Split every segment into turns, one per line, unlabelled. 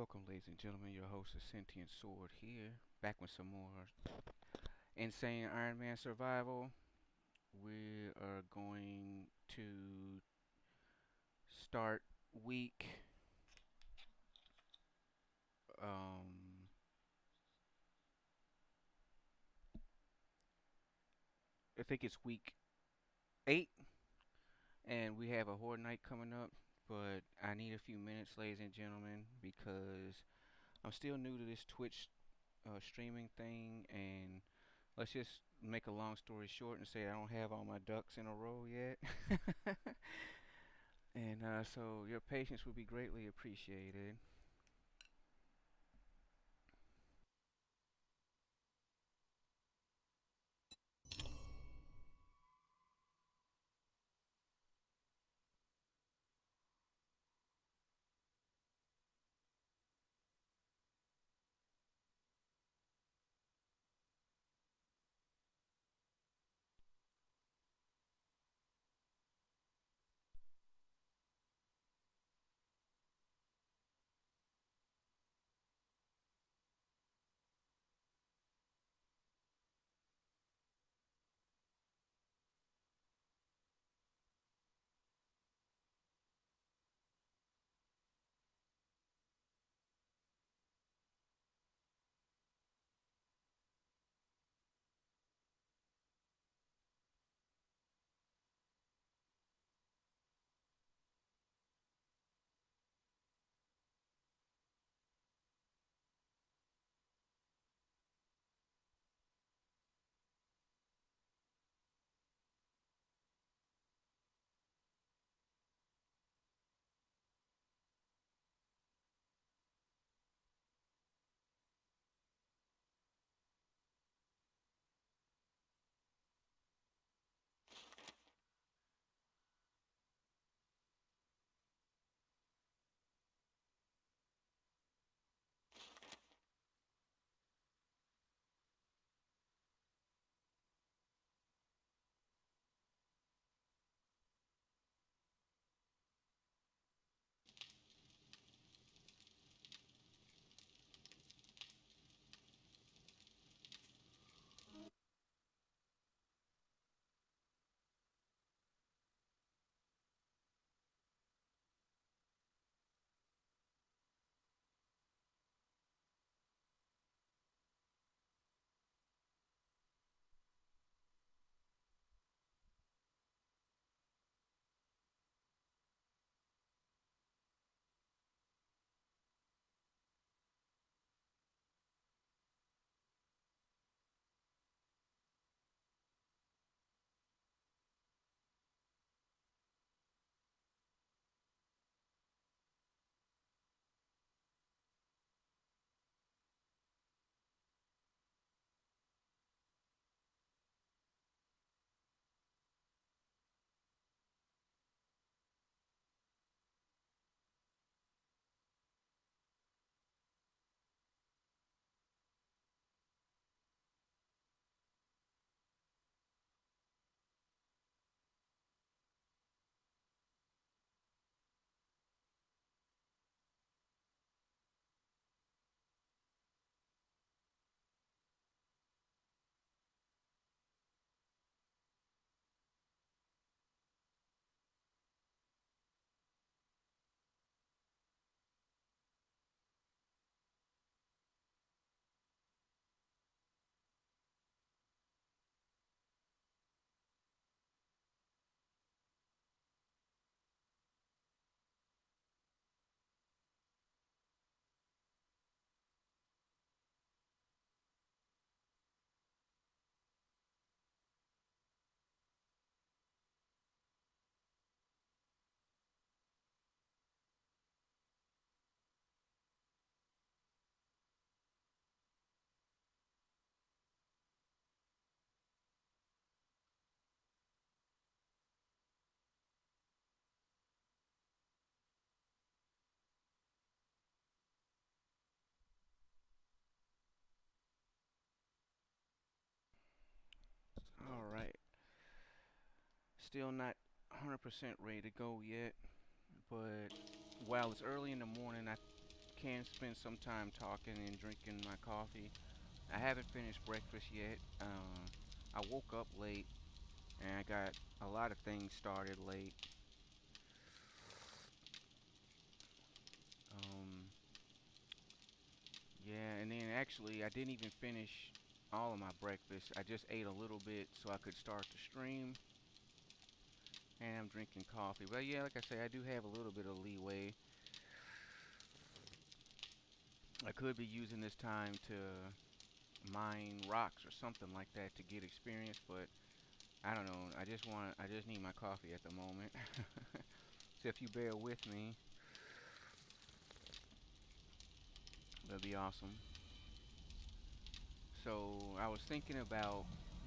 Welcome, ladies and gentlemen. Your host is Sentient Sword here, back with some more insane Ironman survival. We are going to start week. Um, I think it's week 8, and we have a horde night coming up. But I need a few minutes, ladies and gentlemen, because I'm still new to this Twitch streaming thing, and let's just make a long story short and say I don't have all my ducks in a row yet. And so your patience would be greatly appreciated. All right. Still not 100% ready to go yet, but while it's early in the morning, can spend some time talking and drinking my coffee. I haven't finished breakfast yet. I woke up late and I got a lot of things started late. Um, yeah, and then actually, I didn't even finish all of my breakfast. I just ate a little bit so I could start the stream, and I'm drinking coffee. But yeah, like I say, I do have a little bit of leeway. I could be using this time to mine rocks or something like that to get experience, but I don't know. I just need my coffee at the moment. So if you bear with me, that'd be awesome. So I was thinking about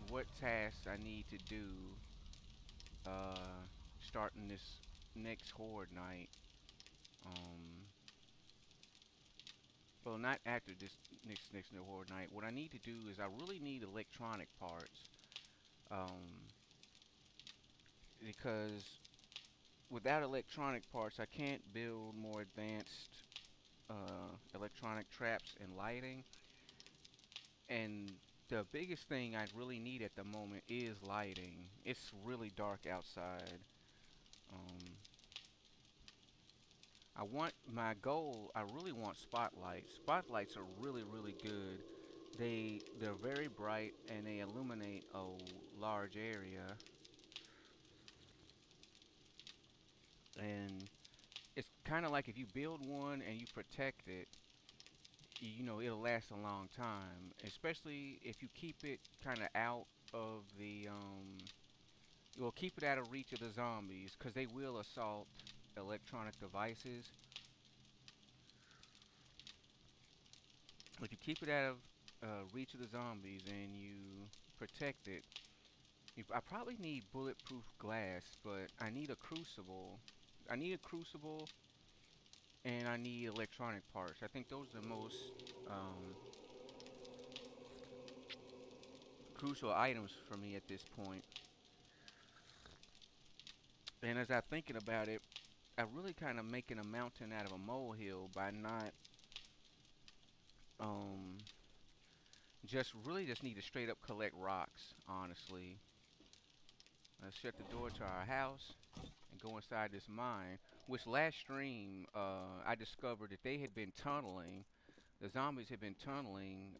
what tasks I need to do uh, starting this next horde night. Um, well, not after this next horde night. What I need to do is I really need electronic parts. Um, because without electronic parts, I can't build more advanced electronic traps and lighting. And the biggest thing I really need at the moment is lighting. It's really dark outside. Um, I want my goal. I really want spotlights. Spotlights are really good. They're very bright and they illuminate a large area. And it's kind of like if you build one and you protect it, you know it'll last a long time. Especially if you keep it kind of out of the well, keep it out of reach of the zombies, because they will assault electronic devices. If you keep it out of reach of the zombies and you protect it, I probably need bulletproof glass, but I need a crucible. I need a crucible, and I need electronic parts. I think those are the most um, crucial items for me at this point. And as I'm thinking about it, I'm really kind of making a mountain out of a molehill by not um, just need to straight up collect rocks, honestly. Let's shut the door to our house and go inside this mine. Which last stream, I discovered that they had been tunneling. The zombies had been tunneling,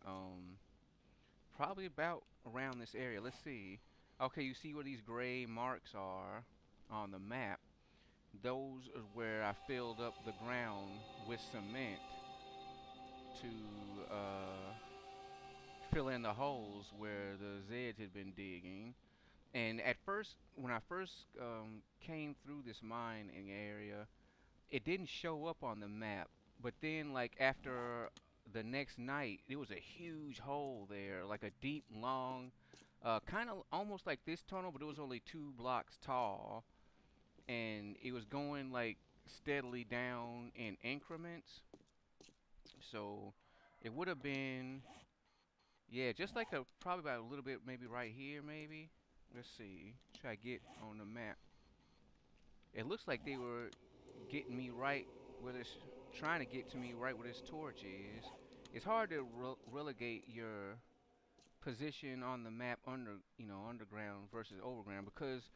probably about around this area. Let's see. Okay, you see where these gray marks are on the map? Those are where I filled up the ground with cement to fill in the holes where the Zeds had been digging. And at first, when I first came through this mining area, it didn't show up on the map. But then, like after the next night, there was a huge hole there, like a deep, long, kind of almost like this tunnel, but it was only 2 blocks tall, and it was going like steadily down in increments. So it would have been, yeah, just like a probably about a little bit, maybe right here, maybe. Let's see. Try to get on the map. It looks like they were getting me right where this, trying to get to me right where this torch is. It's hard to relegate your position on the map underground versus overground, because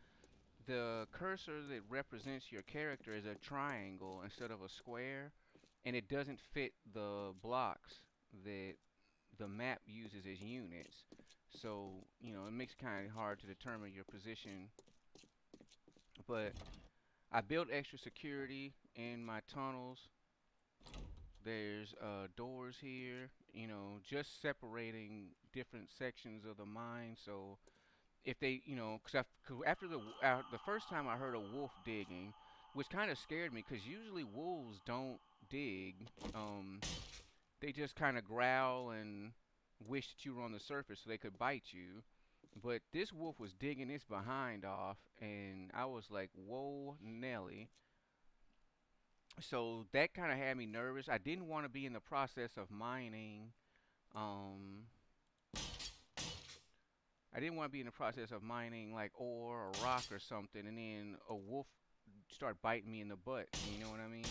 the cursor that represents your character is a triangle instead of a square, and it doesn't fit the blocks that the map uses as units. So, it makes it kind of hard to determine your position. But I built extra security in my tunnels. There's doors here, just separating different sections of the mine. So if they, after the first time I heard a wolf digging, which kind of scared me, because usually wolves don't dig. They just kind of growl and wish that you were on the surface so they could bite you. But this wolf was digging its behind off, and I was like, "Whoa, Nelly!" So that kind of had me nervous. I didn't want to be in the process of mining. Um, I didn't want to be in the process of mining like ore or rock or something, and then a wolf start biting me in the butt. You know what I mean?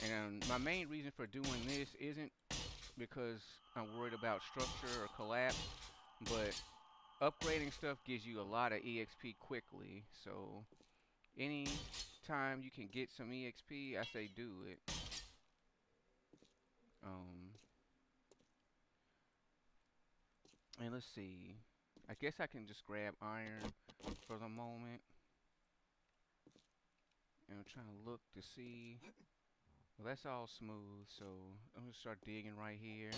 And my main reason for doing this isn't because I'm worried about structure or collapse, but upgrading stuff gives you a lot of EXP quickly. So any time you can get some EXP, I say do it. Um, and let's see. I guess I can just grab iron for the moment. And I'm trying to look to see. Well, that's all smooth, so I'm gonna start digging right here.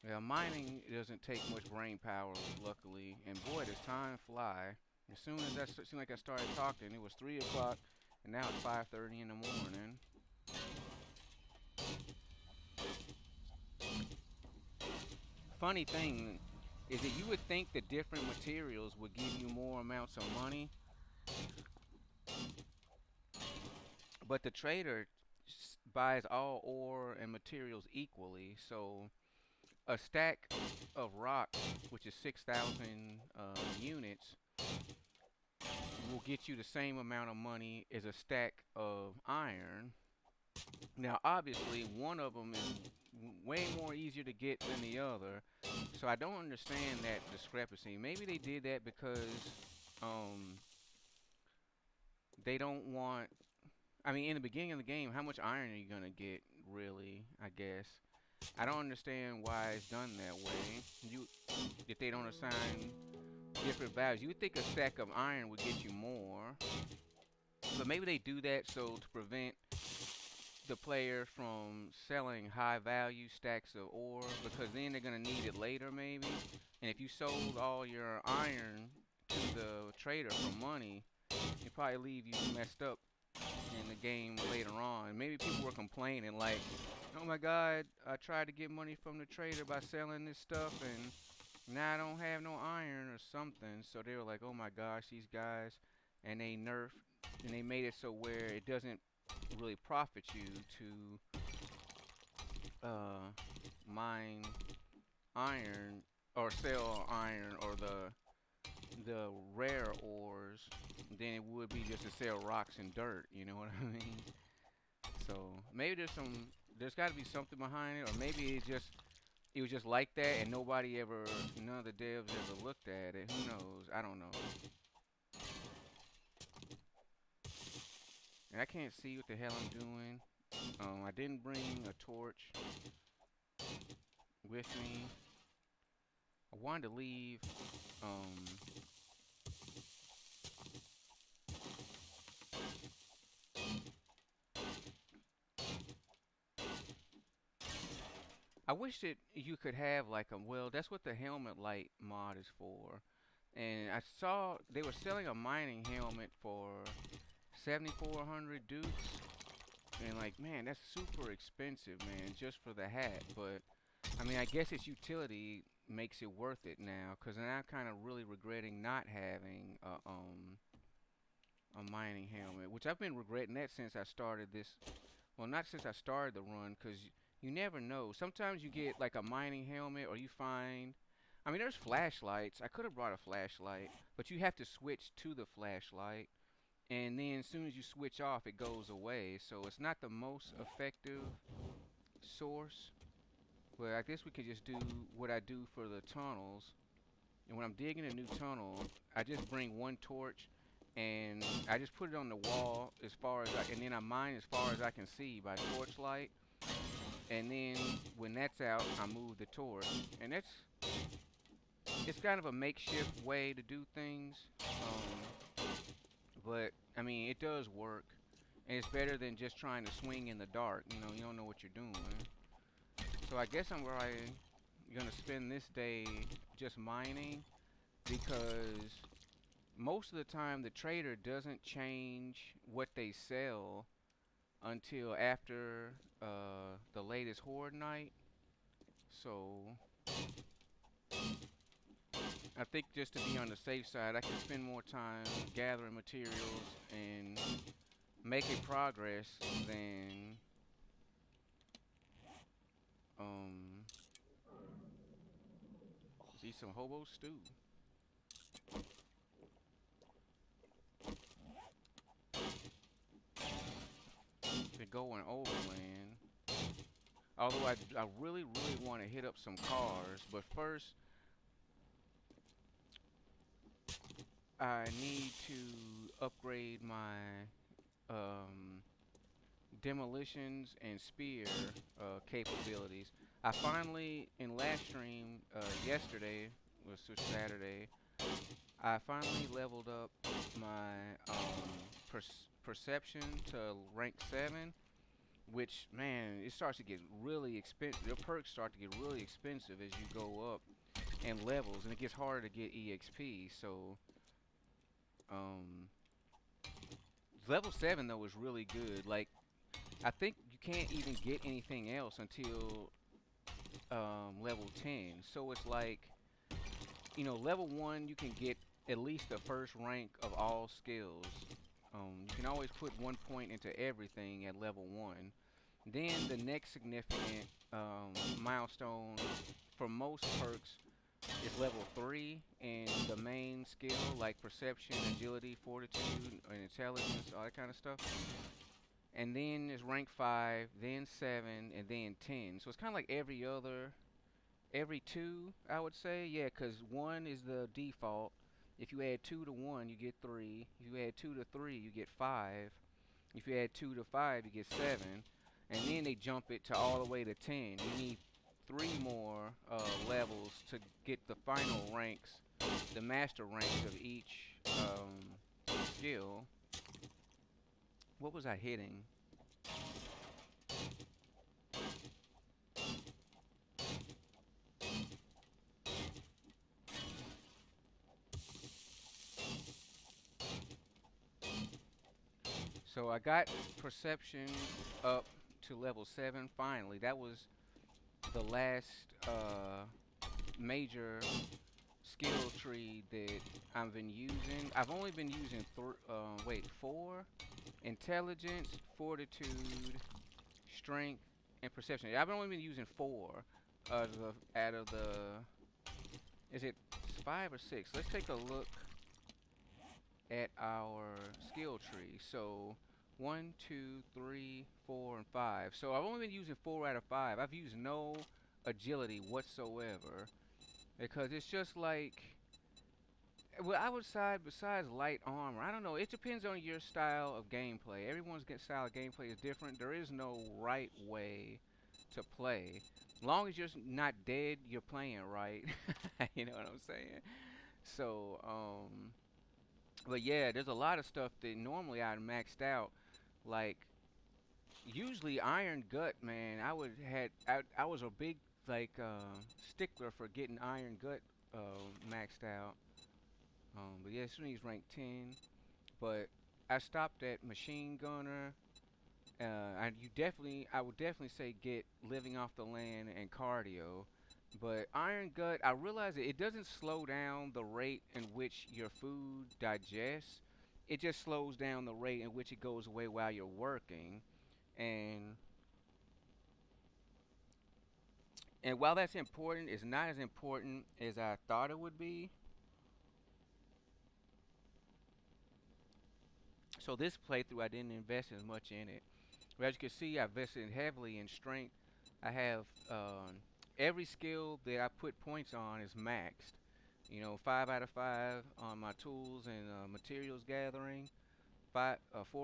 Yeah, mining doesn't take much brain power, luckily. And boy, does time fly. As soon as seemed like I started talking, it was 3 o'clock, and now it's 5:30 in the morning. Funny thing is that you would think that different materials would give you more amounts of money, but the trader buys all ore and materials equally. So a stack of rock, which is 6,000 units, will get you the same amount of money as a stack of iron. Now, obviously, one of them is way more easier to get than the other, so I don't understand that discrepancy. Maybe they did that because um, they don't want. I mean, in the beginning of the game, how much iron are you gonna get, really? I guess I don't understand why it's done that way. You, if they don't assign different values, you would think a stack of iron would get you more, but maybe they do that so to prevent the player from selling high value stacks of ore because then they're gonna need it later maybe. And if you sold all your iron to the trader for money, it probably leave you messed up in the game later on. Maybe people were complaining like, "Oh my God, I tried to get money from the trader by selling this stuff and now I don't have no iron or something." So they were like, "Oh my gosh, these guys," and they nerfed and they made it so where it doesn't really profit you to mine iron or sell iron or the rare ores than it would be just to sell rocks and dirt. You know what I mean? So maybe there's got to be something behind it, or maybe it was just like that, and none of the devs ever looked at it. Who knows? I don't know. And I can't see what the hell I'm doing. I didn't bring a torch with me. I wanted to leave. Um, I wish that you could have like a well. That's what the helmet light mod is for. And I saw they were selling a mining helmet for 7,400 dukes. And like, man, that's super expensive, man, just for the hat. But I mean, I guess its utility makes it worth it now. Cause now I'm kind of really regretting not having a mining helmet, which I've been regretting that since I started this. Well, not since I started the run, cause you never know. Sometimes you get like a mining helmet, or you find. I mean, there's flashlights. I could have brought a flashlight, but you have to switch to the flashlight, and then as soon as you switch off, it goes away. So it's not the most effective source. But I guess we could just do what I do for the tunnels. And when I'm digging a new tunnel, I just bring one torch and I just put it on the wall as far as and then I mine as far as I can see by torchlight. And then when that's out, I move the torch. And it's kind of a makeshift way to do things. But I mean, it does work. And it's better than just trying to swing in the dark. You know, you don't know what you're doing. So I guess I'm probably gonna spend this day just mining because most of the time the trader doesn't change what they sell until after the latest horde night. So I think just to be on the safe side, I can spend more time gathering materials and making progress than um let's eat some hobo stew. Then going overland. Although I really, really want to hit up some cars, but first I need to upgrade my um, demolitions and spear capabilities. I finally, in last stream yesterday, was Saturday, I finally leveled up my perception to rank 7, which, man, it starts to get really expensive. Your perks start to get really expensive as you go up in levels, and it gets harder to get EXP. So, um, level 7 though is really good. Like, I think you can't even get anything else until level 10. So it's like, level 1 you can get at least the first rank of all skills. You can always put 1 point into everything at level 1. Then the next significant milestone for most perks is level 3, and the main skill like perception, agility, fortitude, and intelligence, all that kind of stuff. And then it's rank 5, then 7, and then 10. So it's kind of like every 2, I would say. Yeah, because 1 is the default. If you add 2 to 1, you get 3. If you add 2 to 3, you get 5. If you add 2 to 5, you get 7. And then they jump it to all the way to 10. You need 3 more levels to get the final ranks, the master ranks of each skill. What was I hitting? So I got perception up to level 7 finally. That was the last major skill tree that I've been using. I've only been using 4: intelligence, fortitude, strength, and perception. I've only been using 4 out of the. Is it 5 or 6? Let's take a look at our skill tree. So 1, 2, 3, 4, and 5. So I've only been using 4 out of 5. I've used no agility whatsoever because it's just like, well, I would side besides light armor. I don't know. It depends on your style of gameplay. Everyone's style of gameplay is different. There is no right way to play. Long as you're not dead, you're playing right. You know what I'm saying? So, but yeah, there's a lot of stuff that normally I'd maxed out. Like usually Iron Gut, man. I was a big like stickler for getting Iron Gut maxed out. But yeah, soon he's ranked 10. But I stopped at Machine Gunner. I would definitely say get Living Off the Land and Cardio. But Iron Gut, I realize that it doesn't slow down the rate in which your food digests. It just slows down the rate in which it goes away while you're working. And and while that's important, it's not as important as I thought it would be. So this playthrough, I didn't invest as much in it. But as you can see, I invested heavily in strength. I have every skill that I put points on is maxed. 5 out of 5 on my tools and materials gathering. 4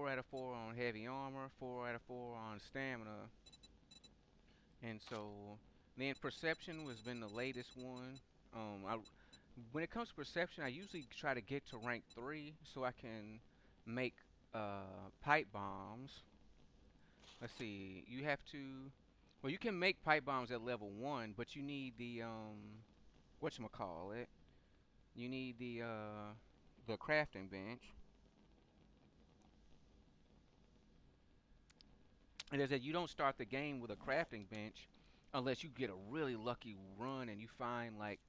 out of 4 on heavy armor. 4 out of 4 on stamina. And so, then perception has been the latest one. When it comes to perception, I usually try to get to rank 3 so I can make pipe bombs. Let's see. You have to. Well, you can make pipe bombs at level 1, but you need the whatchamacallit. You need the crafting bench. And as that you don't start the game with a crafting bench unless you get a really lucky run and you find like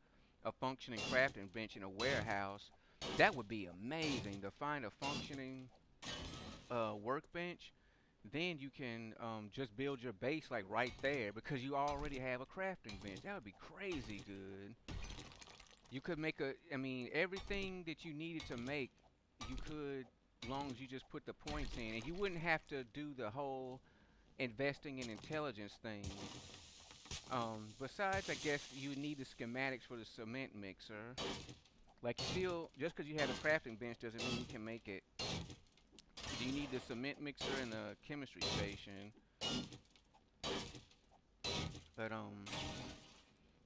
a functioning crafting bench in a warehouse. That would be amazing to find a functioning workbench. Then you can just build your base like right there because you already have a crafting bench. That would be crazy good. You could make I mean, everything that you needed to make, you could, as long as you just put the points in, and you wouldn't have to do the whole investing in intelligence things. Besides, I guess you need the schematics for the cement mixer. Like, you still, just because you have a crafting bench doesn't mean you can make it. You need the cement mixer and the chemistry station. But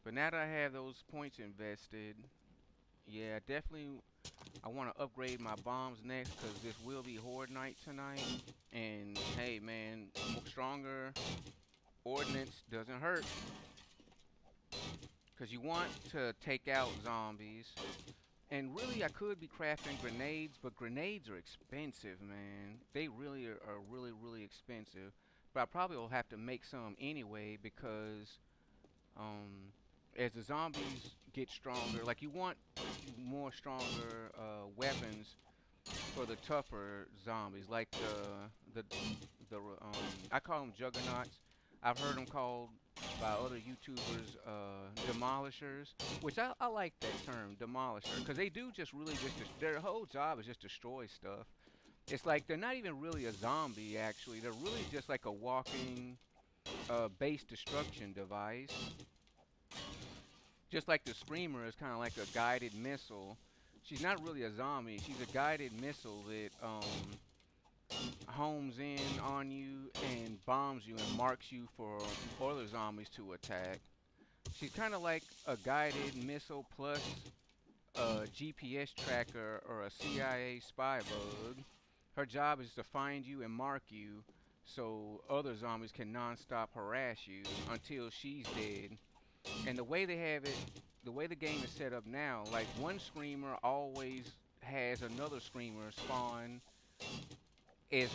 but now that I have those points invested, yeah, definitely I want to upgrade my bombs next because this will be Horde Night tonight. And hey, man, stronger ordnance doesn't hurt because you want to take out zombies. And really, I could be crafting grenades, but grenades are expensive, man. They really are really, really expensive. But I probably will have to make some anyway because um, as the zombies get stronger, like you want more stronger weapons for the tougher zombies, like I call them juggernauts. I've heard them called by other YouTubers demolishers, which I like that term, demolisher, because they do just really just their whole job is just destroy stuff. It's like they're not even really a zombie actually. They're really just like a walking base destruction device. Just like the screamer is kind of like a guided missile. She's not really a zombie. She's a guided missile that homes in on you and bombs you and marks you for other zombies to attack. She's kind of like a guided missile plus a GPS tracker or a CIA spy bug. Her job is to find you and mark you so other zombies can non-stop harass you until she's dead. And the way they have it, the way the game is set up now, like one screamer always has another screamer spawn is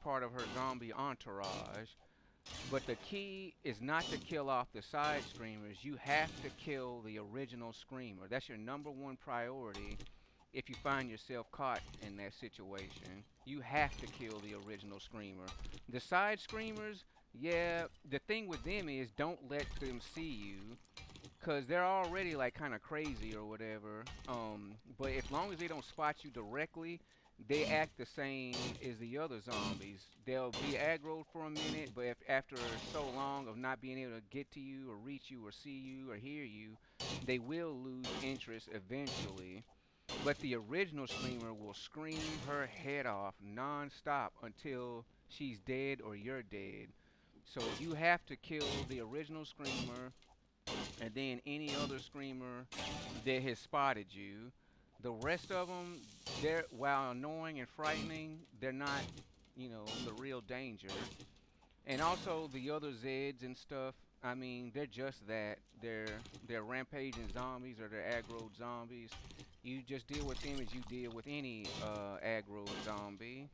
part of her zombie entourage. But the key is not to kill off the side screamers. You have to kill the original screamer. That's your number one priority if you find yourself caught in that situation. You have to kill the original screamer. The side screamers, yeah, the thing with them is don't let them see you because they're already like kind of crazy or whatever. But as long as they don't spot you directly, they act the same as the other zombies. They'll be aggroed for a minute, but if after so long of not being able to get to you or reach you or see you or hear you, they will lose interest eventually. But the original screamer will scream her head off non-stop until she's dead or you're dead. So you have to kill the original screamer and then any other screamer that has spotted you. The rest of them, they're while annoying and frightening, they're not, the real danger. And also the other Zeds and stuff. I mean, they're just that. They're rampaging zombies or they're aggroed zombies. You just deal with them as you deal with any aggroed zombie.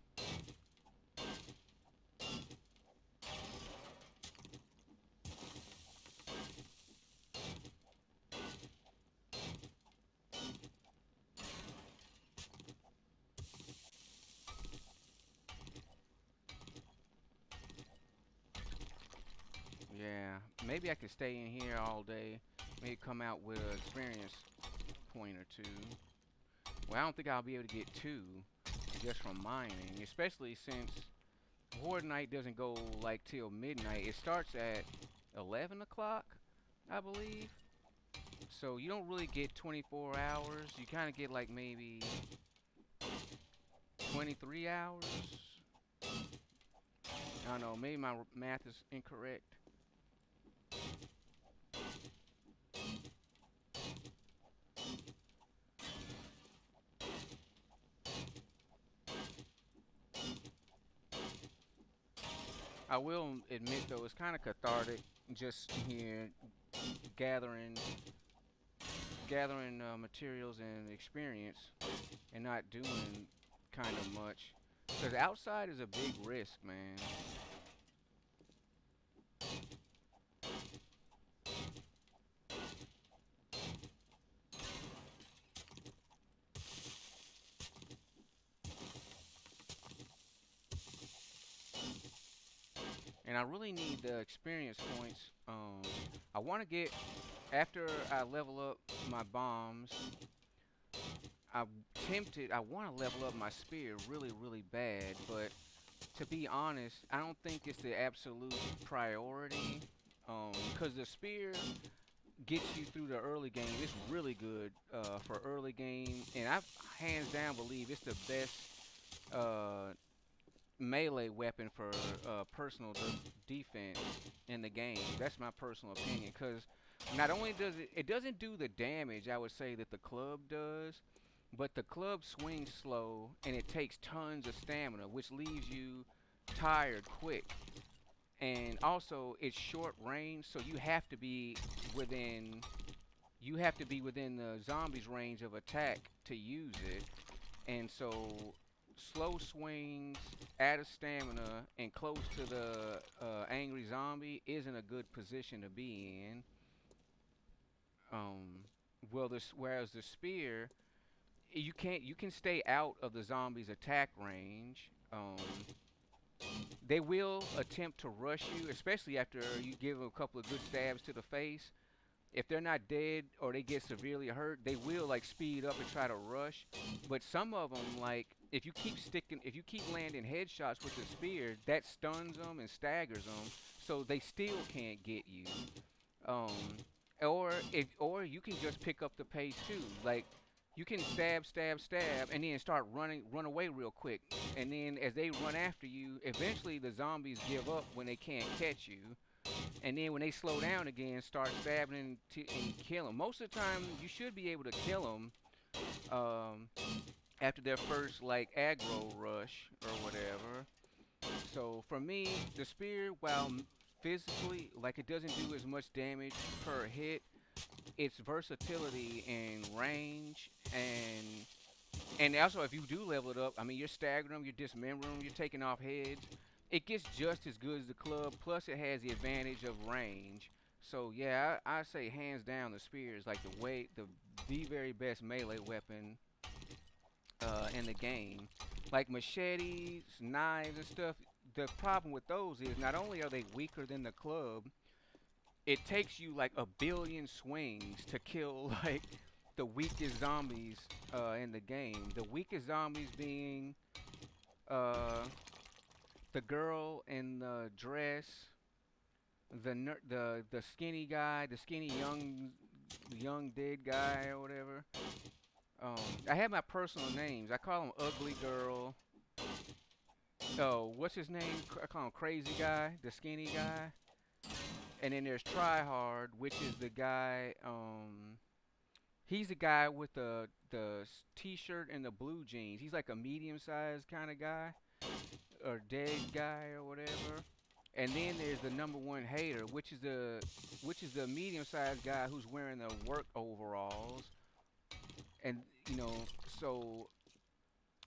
Yeah, maybe I could stay in here all day. Maybe come out with an experience point or two. Well, I don't think I'll be able to get two just from mining, especially since Horde Night doesn't go like till midnight. It starts at 11 o'clock, I believe. So you don't really get 24 hours. You kind of get like maybe 23 hours. I don't know, maybe my math is incorrect. I will admit though, it's kind of cathartic just here gathering materials and experience and not doing kind of much. Because outside is a big risk, man. And I really need the experience points. I want to get, after I level up my bombs, I'm tempted, I want to level up my spear really, really bad, but to be honest, I don't think it's the absolute priority. Because the spear gets you through the early game. It's really good for early game, and I hands down believe it's the best uh, melee weapon for personal defense in the game. That's my personal opinion. Because not only does it doesn't do the damage I would say that the club does, but the club swings slow and it takes tons of stamina, which leaves you tired quick. And also, it's short range, so within you have to be within the zombie's range of attack to use it. And so, slow swings, out of stamina, and close to the angry zombie isn't a good position to be in. Um, whereas the spear, you can stay out of the zombie's attack range. They will attempt to rush you, especially after you give them a couple of good stabs to the face. If they're not dead or they get severely hurt, they will like speed up and try to rush. But some of them, like if you keep landing headshots with the spear, that stuns them and staggers them, so they still can't get you. Um, or you can just pick up the pace too. Like you can stab, stab, stab, and then run away real quick. And then as they run after you, eventually the zombies give up when they can't catch you. And then when they slow down again, start stabbing and kill them. Most of the time, you should be able to kill them um, after their first like aggro rush or whatever. So for me, the spear, while physically like it doesn't do as much damage per hit, its versatility and range and also if you do level it up, I mean you're staggering them, you're dismembering them, you're taking off heads. It gets just as good as the club. Plus it has the advantage of range. So yeah, I say hands down the spear is like the very best melee weapon in the game. Like machetes, knives, and stuff. The problem with those is not only are they weaker than the club, it takes you like a billion swings to kill like the weakest zombies in the game. The weakest zombies being uh, the girl in the dress, the skinny guy, the skinny young dead guy or whatever. I have my personal names. I call him Ugly Girl. Oh, what's his name? I call him Crazy Guy, the skinny guy. And then there's Tryhard, which is the guy. He's the guy with the t-shirt and the blue jeans. He's like a medium-sized kind of guy, or dead guy or whatever. And then there's the number one hater, which is the medium-sized guy who's wearing the work overalls. And you know, so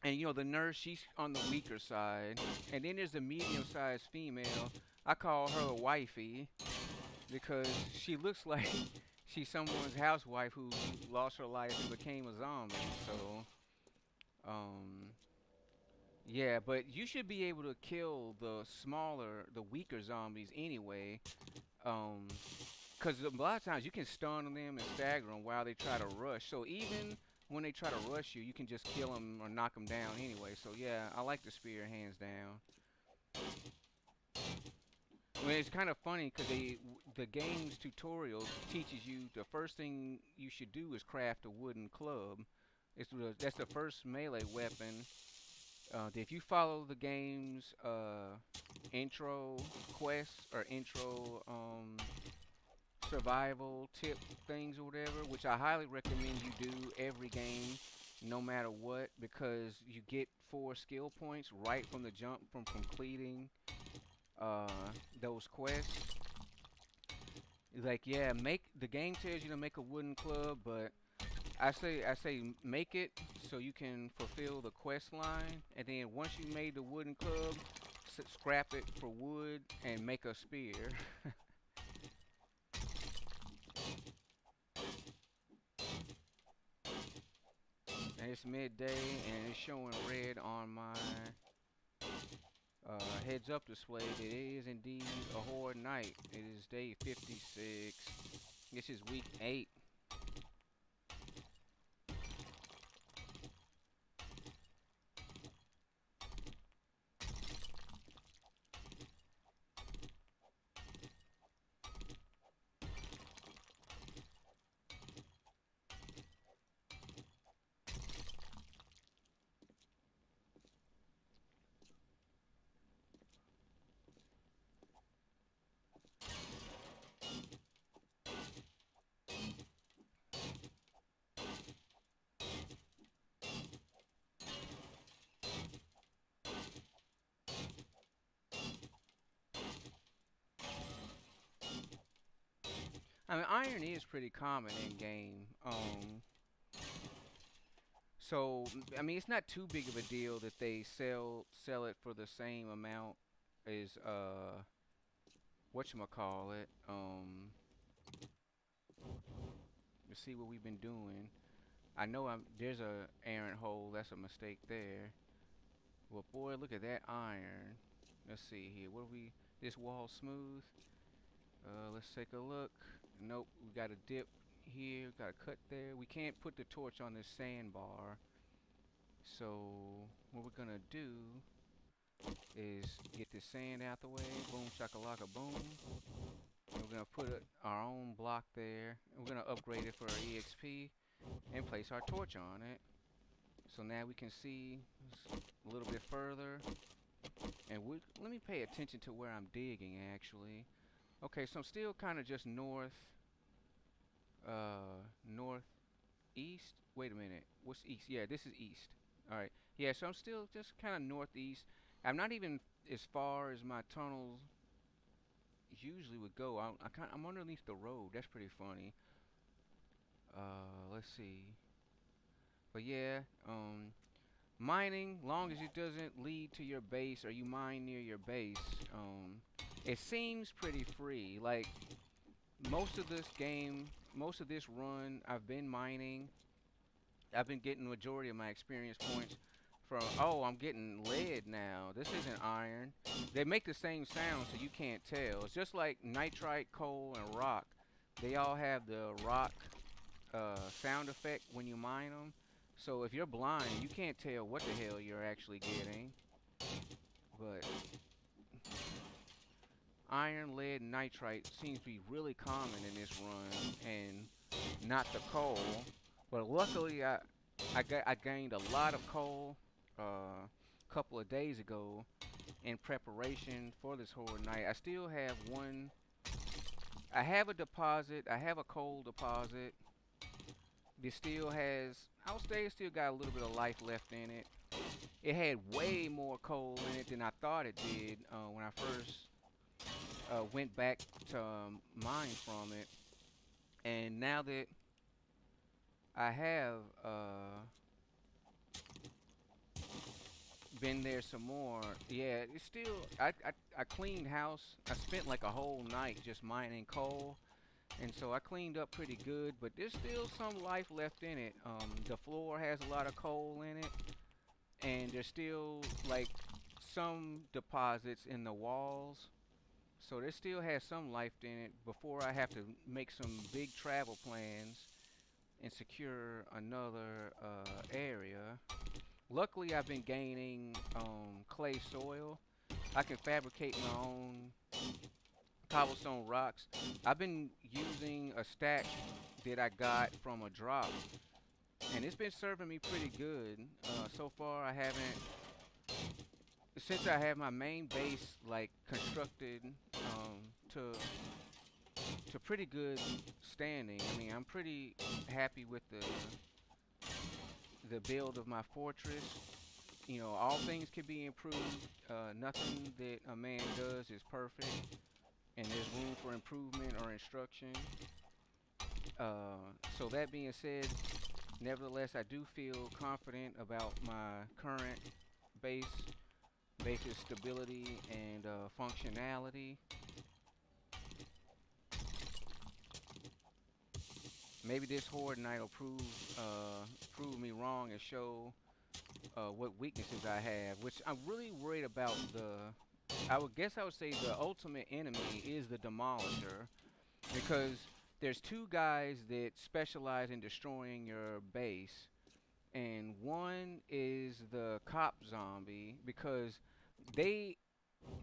the nurse, she's on the weaker side. And then there's the medium-sized female. I call her a wifey because she looks like she's someone's housewife who lost her life and became a zombie. So, um, yeah, but you should be able to kill the weaker zombies anyway. Um, because a lot of times you can stun them and stagger them while they try to rush. So even when they try to rush you, you can just kill them or knock them down anyway. So yeah, I like the spear hands down. I mean, it's kind of funny because the game's tutorial teaches you the first thing you should do is craft a wooden club. That's the first melee weapon. If you follow the game's intro quests or intro survival tip things or whatever, which I highly recommend you do every game, no matter what, because you get 4 skill points right from the jump from completing uh, those quests. Like yeah, make the game tells you to make a wooden club, but I say make it so you can fulfill the quest line, and then once you made the wooden club, scrap it for wood and make a spear. And it's midday and it's showing red on my heads up display that it is indeed a horde night. It is day 56. This is week 8. I mean, iron is pretty common in game. So I mean, it's not too big of a deal that they sell it for the same amount as whatchamacallit. Let's see what we've been doing. I know there's a errant hole. That's a mistake there. Well, boy, look at that iron. Let's see here. What are we? This wall smooth. Let's take a look. Nope, we got a dip here. Got a cut there. We can't put the torch on this sandbar. So what we're gonna do is get this sand out the way. Boom, shakalaka, boom. And we're gonna put our own block there. And we're gonna upgrade it for our EXP and place our torch on it. So now we can see a little bit further. And let me pay attention to where I'm digging actually. Okay, so I'm still kind of just northeast. Wait a minute. What's east? Yeah, this is east. All right. Yeah, so I'm still just kind of northeast. I'm not even as far as my tunnels usually would go. I'm underneath the road. That's pretty funny. Let's see. But yeah, mining, long as it doesn't lead to your base or you mine near your base, it seems pretty free. Like most of this game, most of this run, I've been mining. I've been getting the majority of my experience points from, oh, I'm getting lead now. This isn't iron. They make the same sound, so you can't tell. It's just like nitrite, coal, and rock. They all have the rock sound effect when you mine them. So if you're blind, you can't tell what the hell you're actually getting. But iron, lead, and nitrite seems to be really common in this run, and not the coal. But luckily, I gained a lot of coal a couple of days ago in preparation for this Horde Night. I still have one. I have a deposit. I have a coal deposit. This still has. I would say it still got a little bit of life left in it. It had way more coal in it than I thought it did when I first went back to mine from it. And now that I have been there some more. Yeah, it's still. I cleaned house. I spent like a whole night just mining coal, and so I cleaned up pretty good. But there's still some life left in it. The floor has a lot of coal in it, and there's still like some deposits in the walls. So there still has some life in it before I have to make some big travel plans and secure another area. Luckily, I've been gaining clay soil. I can fabricate my own cobblestone rocks. I've been using a stack that I got from a drop, and it's been serving me pretty good. So far, I haven't. Since I have my main base like constructed to pretty good standing. I mean, I'm pretty happy with the build of my fortress. You know, all things can be improved. Nothing that a man does is perfect, and there's room for improvement or instruction. So that being said, nevertheless, I do feel confident about my current base, base's stability and functionality. Maybe this Horde Night will prove me wrong and show what weaknesses I have, which I'm really worried about. I would guess I would say the ultimate enemy is the Demolisher, because there's two guys that specialize in destroying your base, and one is the cop zombie because they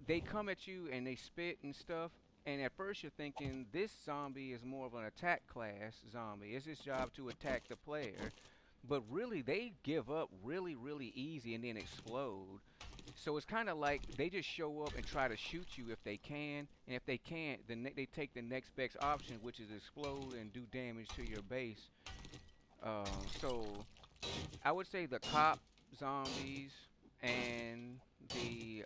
they come at you and they spit and stuff. And at first you're thinking this zombie is more of an attack class zombie. It's his job to attack the player. But really, they give up really, really easy and then explode. So it's kind of like they just show up and try to shoot you if they can. And if they can't, then they take the next best option, which is explode and do damage to your base. So I would say the cop zombies and the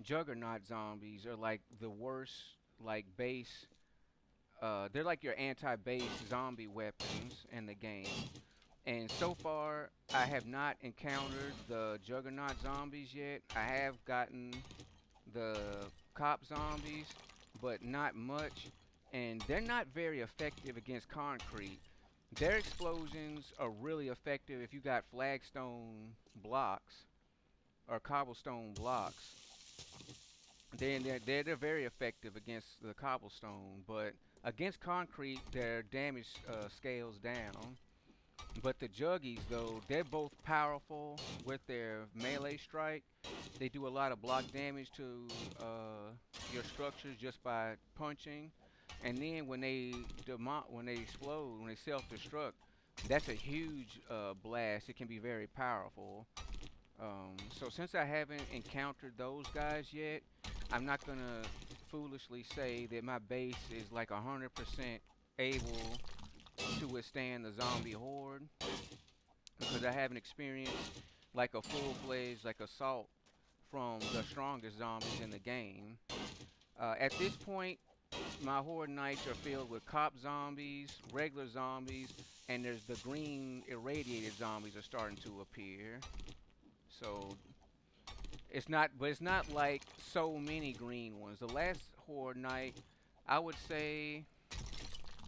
juggernaut zombies are like the worst like base they're like your anti-base zombie weapons in the game. And so far, I have not encountered the Juggernaut zombies yet. I have gotten the cop zombies, but not much. And they're not very effective against concrete. Their explosions are really effective if you got flagstone blocks or cobblestone blocks. Then they're very effective against the cobblestone, but against concrete, their damage scales down. But the Juggies, though, they're both powerful with their melee strike. They do a lot of block damage to your structures just by punching. And then when they explode, when they self-destruct, that's a huge blast. It can be very powerful. So since I haven't encountered those guys yet, I'm not gonna foolishly say that my base is like 100% able to withstand the zombie horde because I haven't experienced like a full-fledged like assault from the strongest zombies in the game. At this point, my horde nights are filled with cop zombies, regular zombies, and there's the green irradiated zombies are starting to appear. So it's not like so many green ones. The last horde night, I would say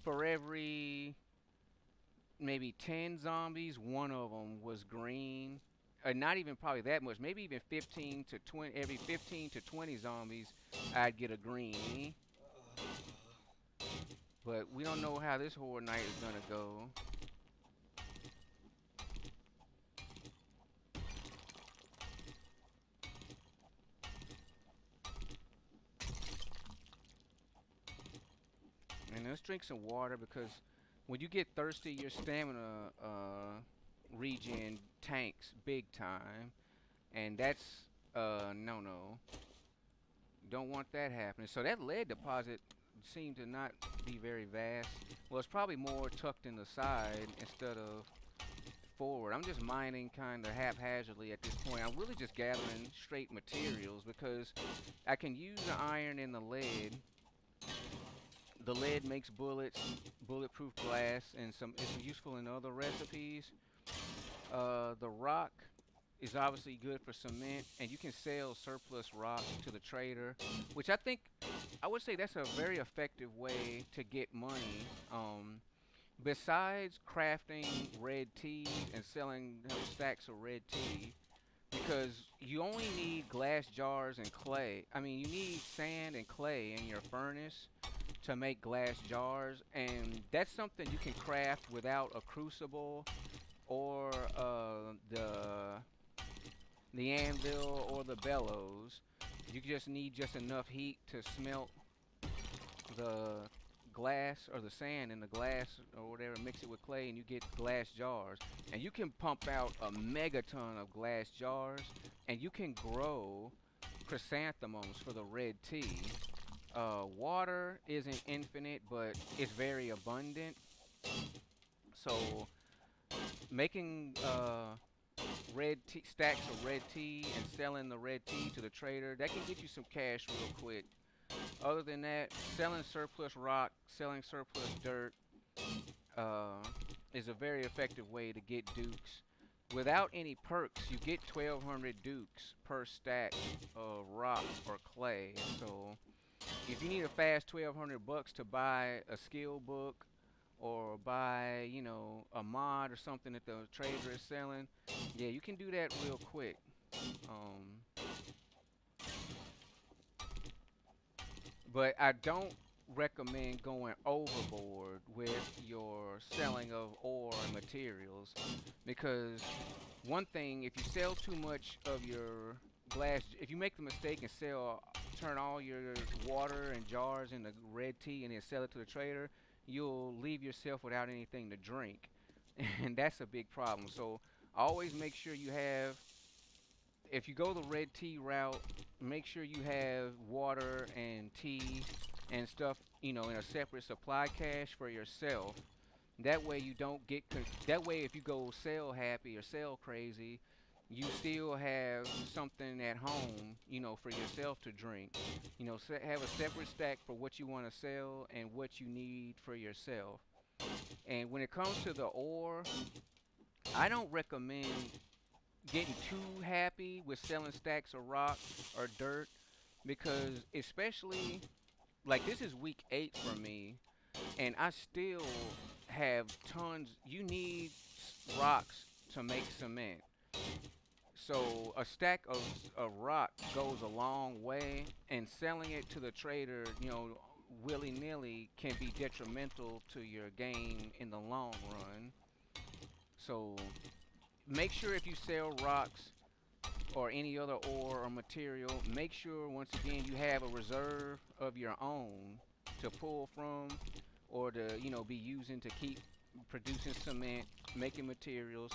for every maybe 10 zombies, one of them was green. Not even probably that much, maybe even 15 to 20, every 15 to 20 zombies, I'd get a green. But we don't know how this horde night is gonna go. And let's drink some water because when you get thirsty, your stamina regen tanks big time, and that's no. Don't want that happening. So that lead deposit seemed to not be very vast. Well, it's probably more tucked in the side instead of forward. I'm just mining kind of haphazardly at this point. I'm really just gathering straight materials because I can use the iron and the lead. The lead makes bullets, bulletproof glass, and some it's useful in other recipes. The rock is obviously good for cement, and you can sell surplus rock to the trader, which I would say that's a very effective way to get money. Besides crafting red tea and selling stacks of red tea, because you only need glass jars and clay. I mean, you need sand and clay in your furnace to make glass jars, and that's something you can craft without a crucible or the anvil or the bellows. You just need just enough heat to smelt the glass or the sand in the glass or whatever, mix it with clay, and you get glass jars. And you can pump out a megaton of glass jars, and you can grow chrysanthemums for the red tea. Water isn't infinite, but it's very abundant. So making red tea, stacks of red tea and selling the red tea to the trader, that can get you some cash real quick. Other than that, selling surplus rock, selling surplus dirt uh, is a very effective way to get dukes. Without any perks, you get 1,200 dukes per stack of rock or clay. So if you need a fast 1,200 bucks to buy a skill book or buy, a mod or something that the trader is selling, yeah, you can do that real quick. Um, but I don't recommend going overboard with your selling of ore and materials because one thing, if you sell too much of your glass, if you make the mistake and turn all your water and jars into red tea and then sell it to the trader, you'll leave yourself without anything to drink. And that's a big problem. So always make sure you have, if you go the red tea route, make sure you have water and tea and stuff, in a separate supply cache for yourself. That way you don't get, that way if you go sell happy or sell crazy, you still have something at home, for yourself to drink. Have a separate stack for what you want to sell and what you need for yourself. And when it comes to the ore, I don't recommend getting too happy with selling stacks of rock or dirt because, especially, like, this is week 8 for me, and I still have tons. You need rocks to make cement. So a stack of rock goes a long way, and selling it to the trader, willy nilly, can be detrimental to your game in the long run. So make sure if you sell rocks or any other ore or material, make sure once again you have a reserve of your own to pull from or to be using to keep producing cement, making materials,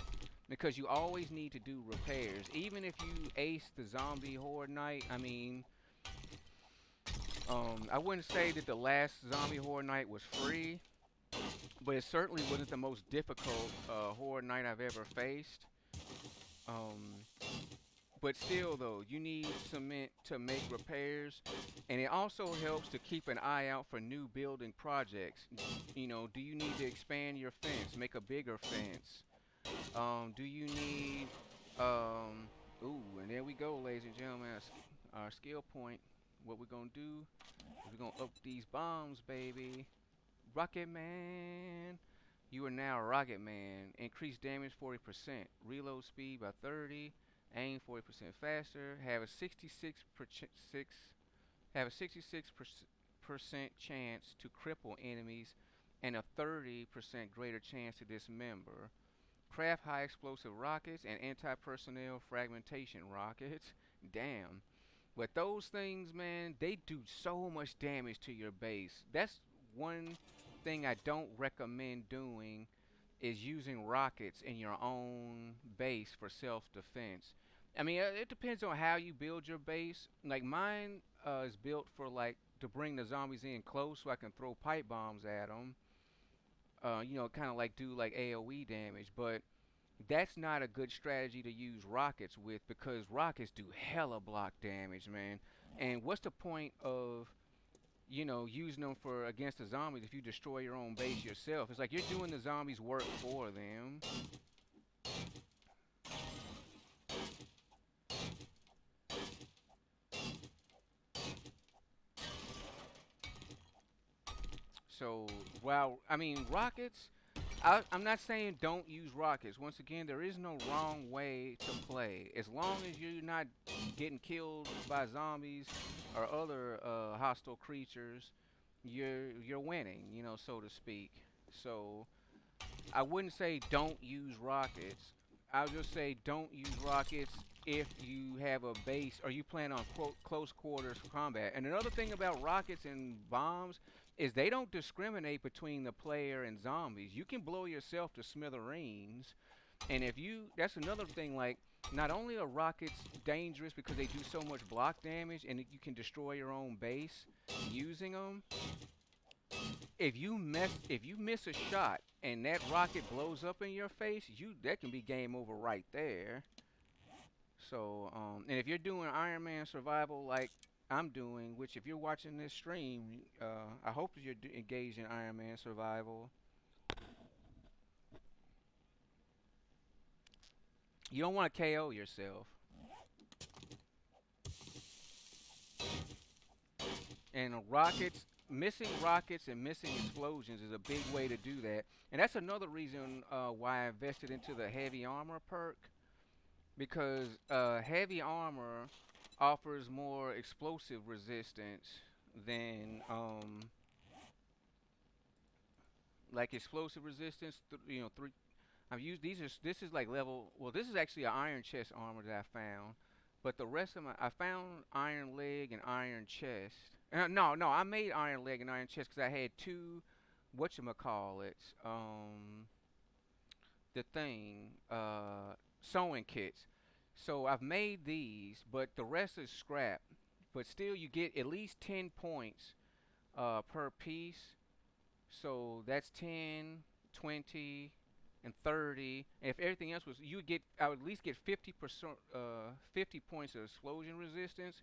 because you always need to do repairs. Even if you ace the zombie horde night, I mean, I wouldn't say that the last zombie horde night was free, but it certainly wasn't the most difficult horde night I've ever faced. Um, but still, though, you need cement to make repairs, and it also helps to keep an eye out for new building projects. Do you need to expand your fence, make a bigger fence? Do you need, ooh, and there we go, ladies and gentlemen, our skill point. What we're gonna do is we're gonna up these bombs, baby. Rocket Man. You are now a Rocket Man. Increase damage 40%. Reload speed by 30. Aim 40% faster. Have a 66% chance to cripple enemies and a 30% greater chance to dismember. Craft high explosive rockets and anti-personnel fragmentation rockets. Damn. But those things, man, they do so much damage to your base. That's one thing I don't recommend doing is using rockets in your own base for self-defense. I mean, it depends on how you build your base. Like mine is built for like to bring the zombies in close so I can throw pipe bombs at them. Kind of like do like AOE damage, but that's not a good strategy to use rockets with because rockets do hella block damage, man. And what's the point of using them for against the zombies if you destroy your own base yourself? It's like you're doing the zombies' work for them. So, while I mean rockets, I'm not saying don't use rockets. Once again, there is no wrong way to play. As long as you're not getting killed by zombies or other hostile creatures, you're winning, so to speak. So I wouldn't say don't use rockets. I'll just say don't use rockets if you have a base or you plan on close quarters combat. And another thing about rockets and bombs is they don't discriminate between the player and zombies. You can blow yourself to smithereens. And if you, that's another thing, like, not only are rockets dangerous because they do so much block damage and you can destroy your own base using them, if you miss a shot and that rocket blows up in your face, that can be game over right there. So, and if you're doing Ironman survival like I'm doing, which if you're watching this stream, I hope that you're engaged in Ironman survival. You don't want to KO yourself. And missing rockets and missing explosions is a big way to do that. And that's another reason why I invested into the heavy armor perk because heavy armor offers more explosive resistance than like explosive resistance. Three. I've used these. This is like level. Well, this is actually an iron chest armor that I found. But the rest of I found iron leg and iron chest. No, I made iron leg and iron chest because I had two, whatchamacallits, the thing, sewing kits. So I've made these, but the rest is scrap. But still, you get at least 10 points per piece. So that's 10, 20. and 30. And if everything else was, you would get, I would at least get 50%, 50 points of explosion resistance.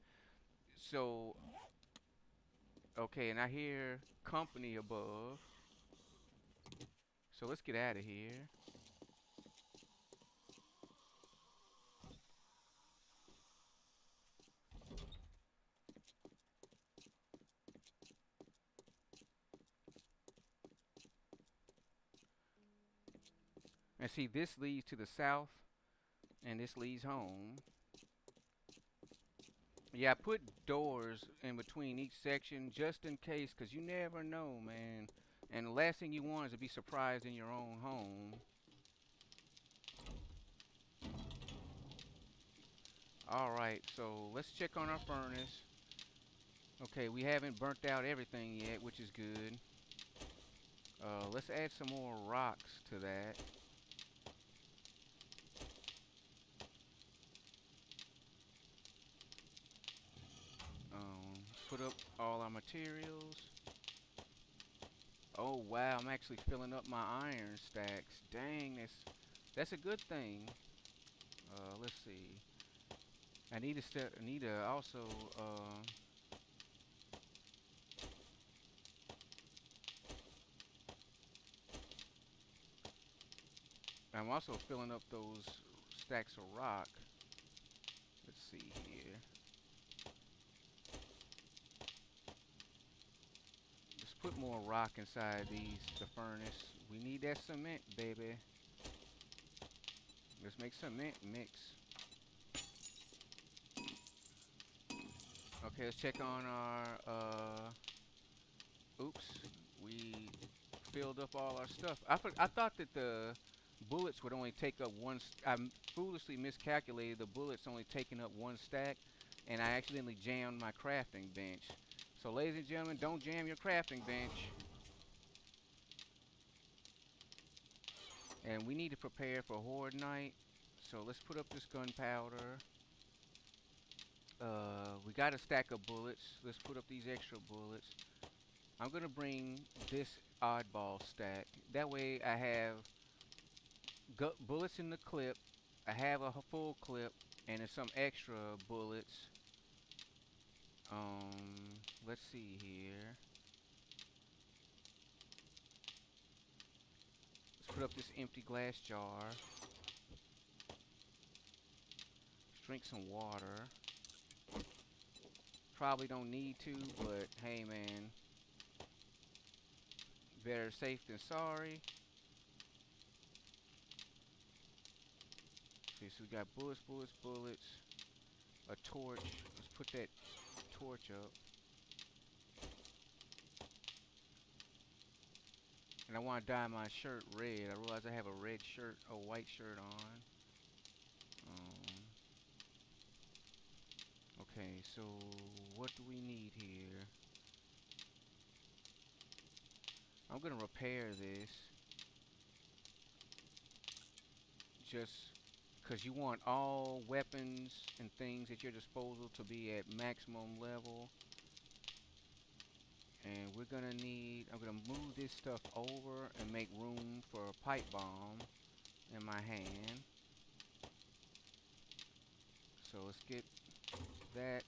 So, okay, and I hear company above. So let's get out of here. And see, this leads to the south, and this leads home. Yeah, I put doors in between each section just in case, 'cause you never know, man. And the last thing you want is to be surprised in your own home. Alright, so let's check on our furnace. Okay, we haven't burnt out everything yet, which is good. Let's add some more rocks to that. Put up all our materials. Oh wow, I'm actually filling up my iron stacks. Dang, that's a good thing. Let's see. I need to also I'm also filling up those stacks of rock. Let's see here. Let's put more rock inside the furnace. We need that cement, baby. Let's make cement mix. Okay, let's check on our, oops, we filled up all our stuff. I thought that the bullets would only take up one, I foolishly miscalculated the bullets only taking up one stack, and I accidentally jammed my crafting bench. So ladies and gentlemen, don't jam your crafting bench. And we need to prepare for Horde Night. So let's put up this gunpowder. We got a stack of bullets. Let's put up these extra bullets. I'm gonna bring this oddball stack. That way I have bullets in the clip. I have a full clip, and there's some extra bullets. Let's see here. Let's put up this empty glass jar. Let's drink some water. Probably don't need to, but hey man, better safe than sorry. See, so we got bullets, bullets, bullets, a torch. Let's put that torch up. And I want to dye my shirt red. I realize I have a red shirt, a white shirt on. Okay, so what do we need here? I'm gonna repair this just because you want all weapons and things at your disposal to be at maximum level. And we're gonna need, I'm gonna move this stuff over and make room for a pipe bomb in my hand. So let's get that.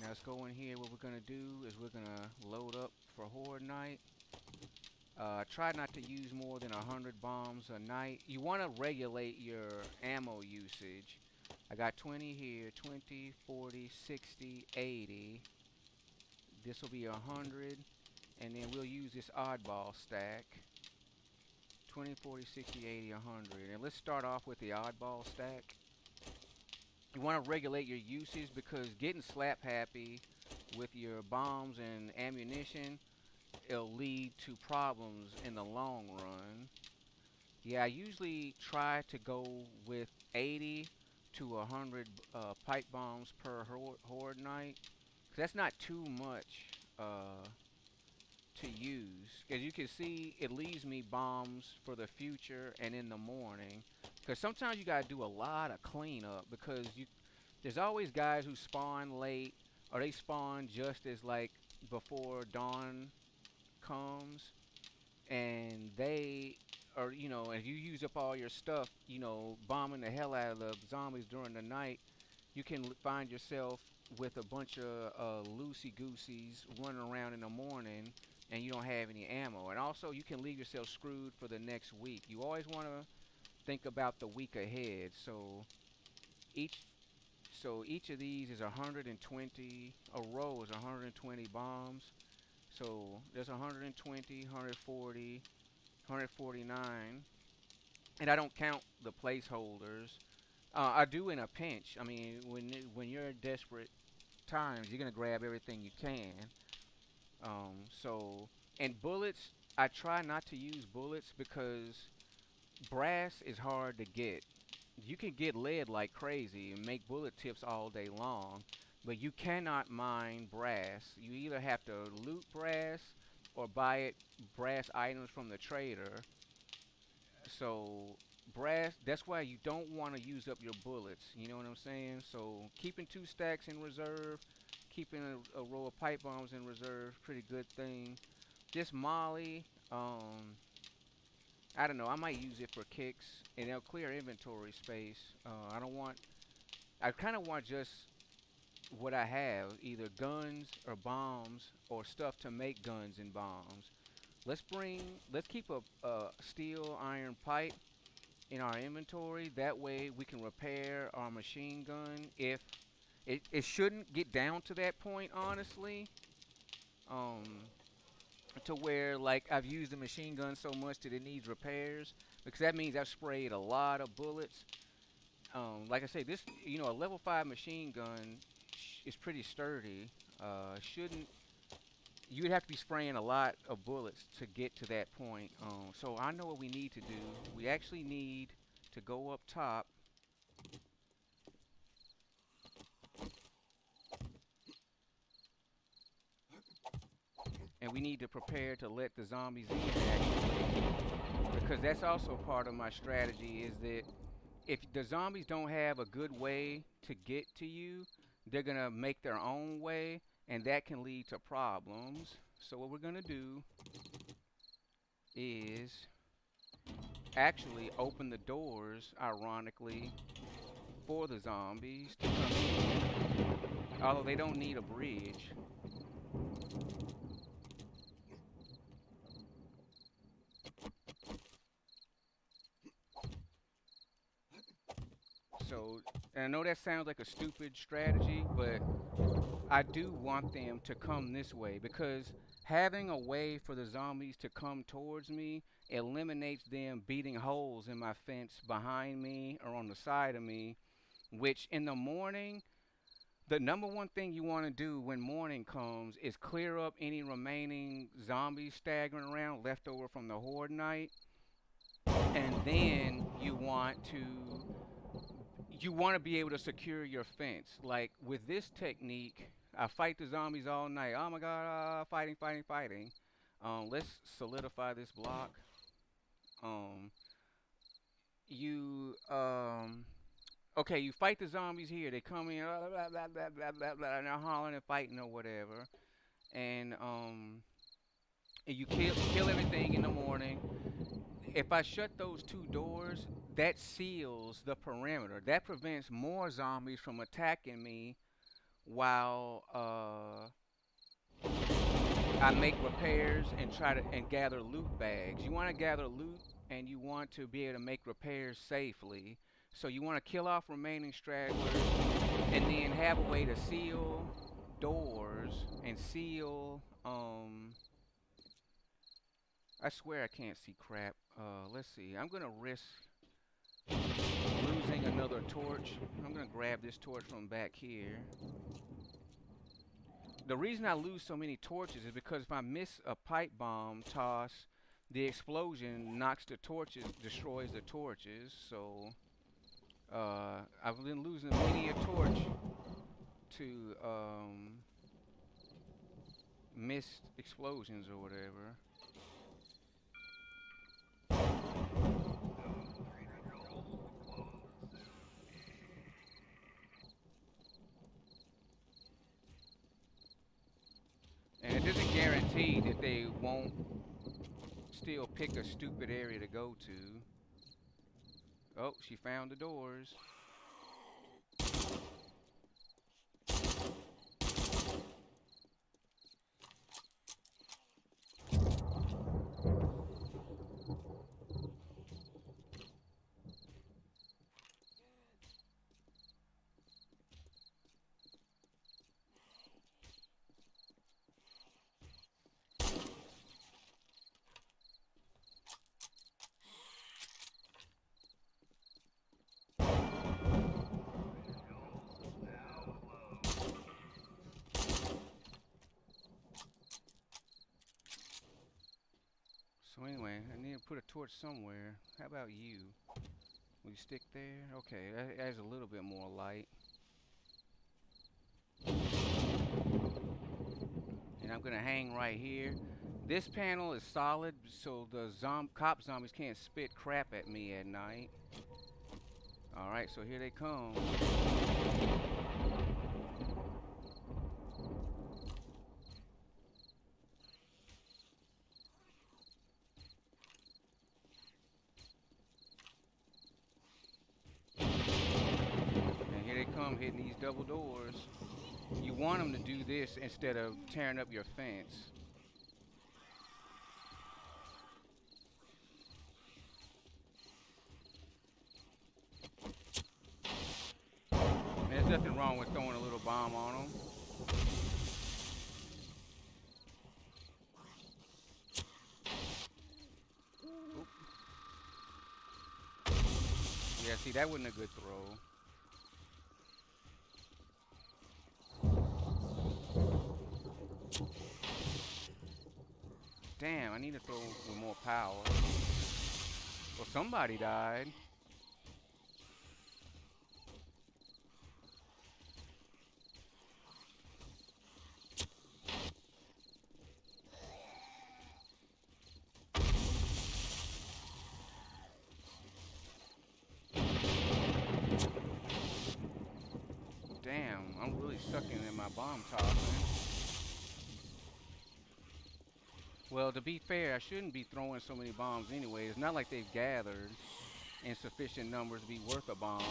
Now let's go in here. What we're gonna do is we're gonna load up for Horde Night. Try not to use more than 100 bombs a night. You want to regulate your ammo usage. I got 20 here, 20, 40, 60, 80. This will be 100, and then we'll use this oddball stack. 20, 40, 60, 80, 100. And let's start off with the oddball stack. You want to regulate your usage because getting slap happy with your bombs and ammunition, it'll lead to problems in the long run. Yeah, I usually try to go with 80 to 100 pipe bombs per horde night. 'Cause that's not too much to use. As you can see, it leaves me bombs for the future and in the morning. Because sometimes you gotta do a lot of cleanup because there's always guys who spawn late or they spawn just as like before dawn comes and they are, if you use up all your stuff, bombing the hell out of the zombies during the night, you can find yourself with a bunch of loosey gooseys running around in the morning and you don't have any ammo. And also, you can leave yourself screwed for the next week. You always want to think about the week ahead. Each each of these is 120. A row is 120 bombs. So there's 120, 140, 149, and I don't count the placeholders. I do in a pinch. I mean, when you're in desperate times, you're gonna grab everything you can. So and bullets, I try not to use bullets because brass is hard to get. You can get lead like crazy and make bullet tips all day long, but you cannot mine brass. You either have to loot brass or buy it brass items from the trader. So brass, that's why you don't want to use up your bullets. You know what I'm saying? So keeping two stacks in reserve, keeping a row of pipe bombs in reserve, pretty good thing. This Molly, I don't know. I might use it for kicks, and it'll clear inventory space. I don't want. I kind of want just what I have, either guns or bombs or stuff to make guns and bombs. Let's keep a steel iron pipe in our inventory. That way we can repair our machine gun. If it shouldn't get down to that point, honestly, um, to where like I've used the machine gun so much that it needs repairs, because that means I've sprayed a lot of bullets. Like I say, this a level 5 machine gun is pretty sturdy. Shouldn't You'd have to be spraying a lot of bullets to get to that point. So I know what we need to do. We actually need to go up top, and we need to prepare to let the zombies in actually, because that's also part of my strategy. Is that if the zombies don't have a good way to get to you, they're gonna make their own way, and that can lead to problems. So what we're gonna do is actually open the doors, ironically, for the zombies to come in. Although they don't need a bridge. So, and I know that sounds like a stupid strategy, but I do want them to come this way because having a way for the zombies to come towards me eliminates them beating holes in my fence behind me or on the side of me, which in the morning, the number one thing you want to do when morning comes is clear up any remaining zombies staggering around left over from the horde night, and then you want to be able to secure your fence. Like with this technique, I fight the zombies all night. Oh my god, fighting, fighting, fighting. Let's solidify this block. Um, you okay, you fight the zombies here. They come in, blah, blah, blah, blah, blah, blah, blah, and they're hollering and fighting or whatever. And you kill everything in the morning. If I shut those two doors, that seals the perimeter. That prevents more zombies from attacking me while I make repairs and try to and gather loot bags. You want to gather loot and you want to be able to make repairs safely. So you want to kill off remaining stragglers and then have a way to seal doors and seal I swear I can't see crap. Let's see. I'm gonna risk losing another torch. I'm gonna grab this torch from back here. The reason I lose so many torches is because if I miss a pipe bomb toss, the explosion knocks the torches, destroys the torches. So I've been losing many a torch to missed explosions or whatever. And it doesn't guarantee guaranteed that they won't still pick a stupid area to go to. Oh, she found the doors. So anyway, I need to put a torch somewhere. How about you? Will you stick there? Okay, that adds a little bit more light. And I'm gonna hang right here. This panel is solid, so the cop zombies can't spit crap at me at night. All right, so here they come. And here they come, hitting these double doors. You want them to do this instead of tearing up your fence. And there's nothing wrong with throwing a little bomb on them. Oop. Yeah, see, that wasn't a good throw. Damn, I need to throw with more power. Well, somebody died. Damn, I'm really sucking in my bomb tossing. Well, to be fair, I shouldn't be throwing so many bombs anyway. It's not like they've gathered in sufficient numbers to be worth a bomb.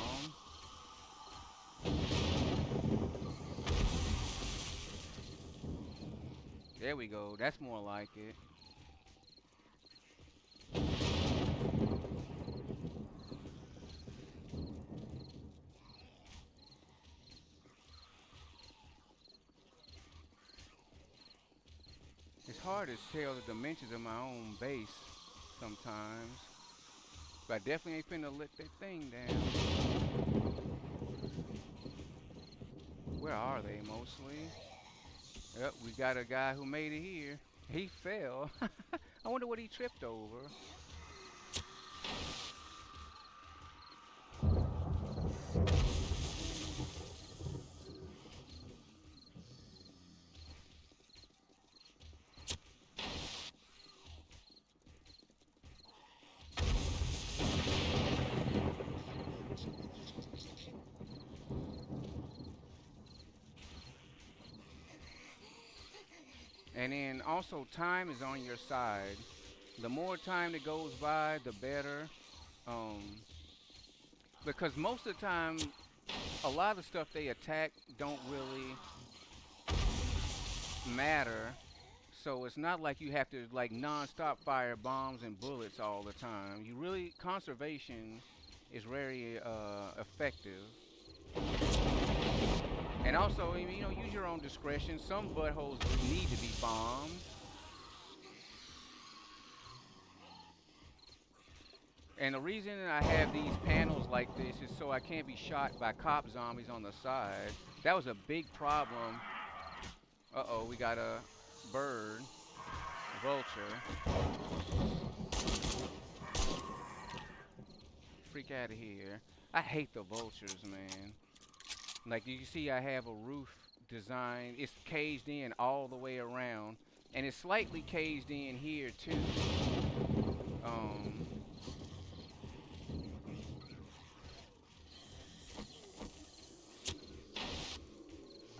There we go. That's more like it. It's hard to tell the dimensions of my own base sometimes. But I definitely ain't finna let that thing down. Where are they mostly? Yep, we got a guy who made it here. He fell. I wonder what he tripped over. And then also time is on your side. The more time that goes by, the better. Um, because most of the time, a lot of the stuff they attack don't really matter. So it's not like you have to like non-stop fire bombs and bullets all the time. You really conservation is very effective. And also, you know, use your own discretion. Some buttholes need to be bombed. And the reason I have these panels like this is so I can't be shot by cop zombies on the side. That was a big problem. Uh-oh, we got a bird, vulture. Freak out of here. I hate the vultures, man. Like you see, I have a roof design. It's caged in all the way around, and it's slightly caged in here too. Um,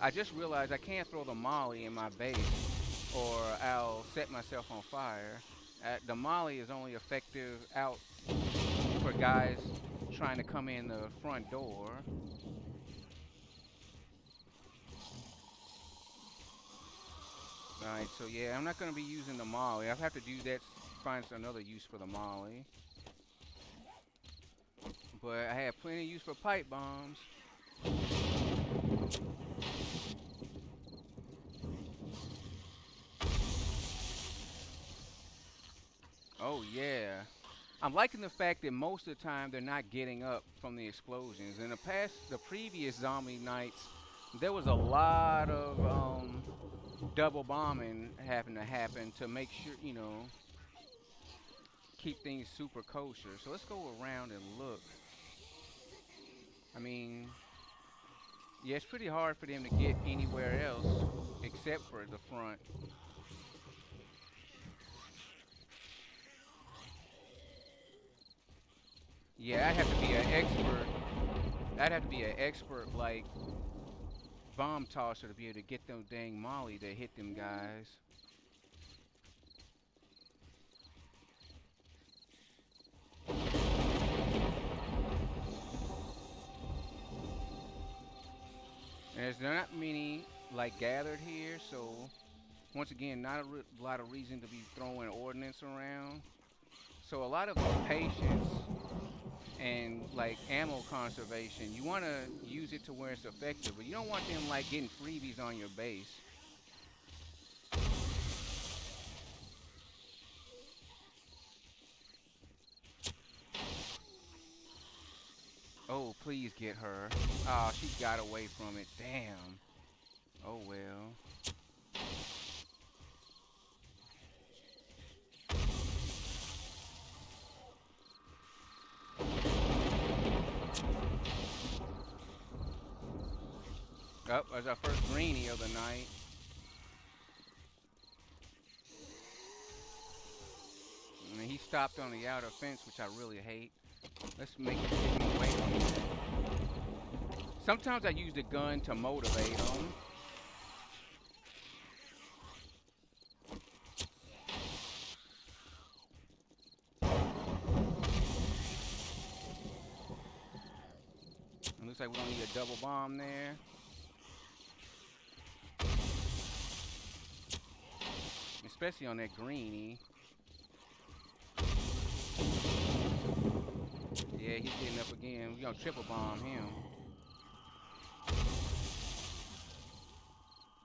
I just realized I can't throw the molly in my base. or I'll set myself on fire. The molly is only effective out for guys trying to come in the front door. Alright, so yeah, I'm not going to be using the molly. I'll have to do that, find another use for the molly. But I have plenty of use for pipe bombs. Oh yeah. I'm liking the fact that most of the time they're not getting up from the explosions. In the previous zombie nights, there was a lot of double bombing having to happen to make sure, keep things super kosher. So let's go around and look. I mean, yeah, it's pretty hard for them to get anywhere else except for the front. Yeah, I'd have to be an expert. I'd have to be an expert like bomb tosser to be able to get them dang molly to hit them guys. And there's not many like gathered here, so once again, not a lot of reason to be throwing ordnance around. So a lot of patience and like ammo conservation, you want to use it to where it's effective, but you don't want them like getting freebies on your base. Oh, please get her. Oh, she got away from it. Damn. Oh well. Oh, that's our first greenie of the night. And he stopped on the outer fence, which I really hate. Let's make it get him away from me. Sometimes I use the gun to motivate them. It looks like we don't need a double bomb there. Especially on that greenie. Yeah, he's getting up again. We're gonna triple bomb him.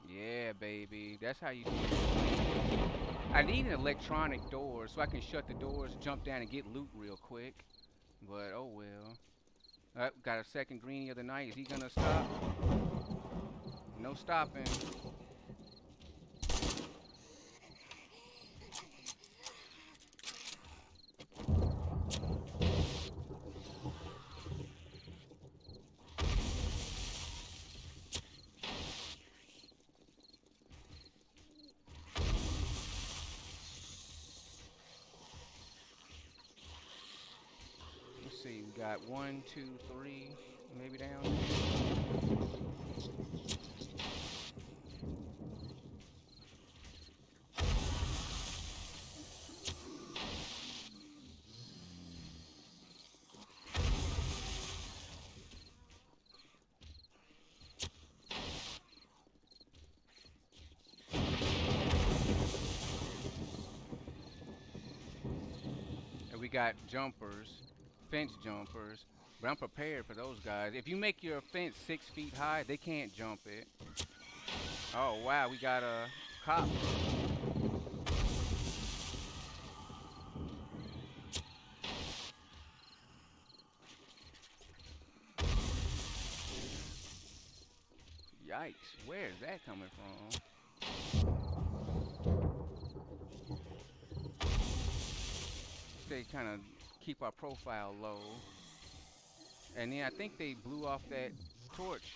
Yeah, baby. That's how you do it. I need an electronic door so I can shut the doors, jump down, and get loot real quick. But oh well. Got a second greenie of the night. Is he gonna stop? No stopping. Let's see. We got one, two, three, maybe down there. And we got jumpers, fence jumpers. But I'm prepared for those guys. If you make your fence 6 feet high, they can't jump it. Oh wow, we got a cop. Yikes, where is that coming from? Stay kind of keep our profile low. And then I think they blew off that torch.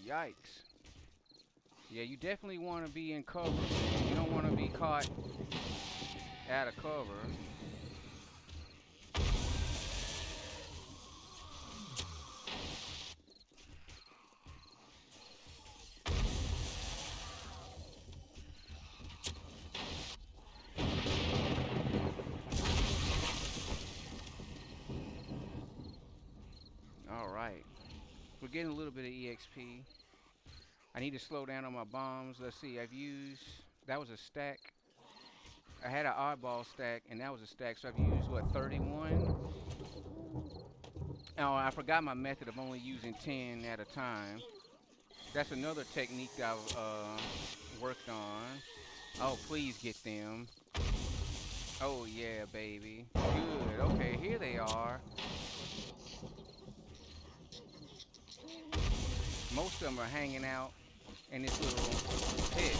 Yikes. Yeah, you definitely want to be in cover, man. You don't want to be caught out of cover. right. We're getting a little bit of EXP. I need to slow down on my bombs. Let's see. I've used. That was a stack. I had an oddball stack, and that was a stack. So I've used what 31. Oh, I forgot my method of only using 10 at a time. That's another technique that I've worked on. Oh, please get them. Oh yeah, baby. Good. Okay, here they are. Most of them are hanging out in this little pit,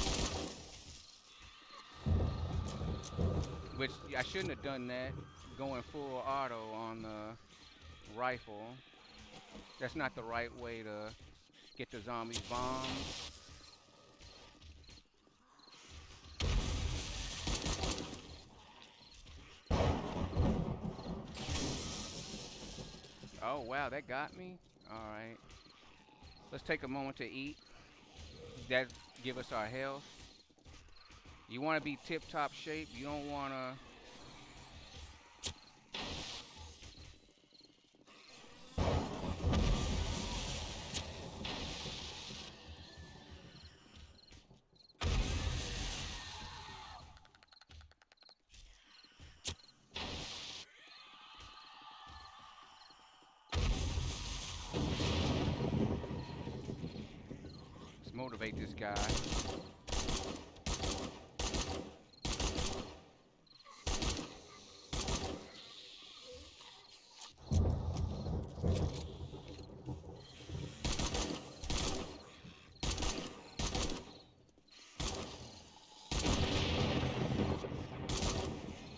which I shouldn't have done that. Going full auto on the rifle. That's not the right way to get the zombies bombed. Oh wow, that got me. All right. Let's take a moment to eat. That give us our health. You want to be tip-top shape. You don't want to. Let's motivate this guy.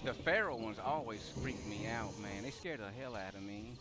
The feral ones always freak me out, man. They scare the hell out of me.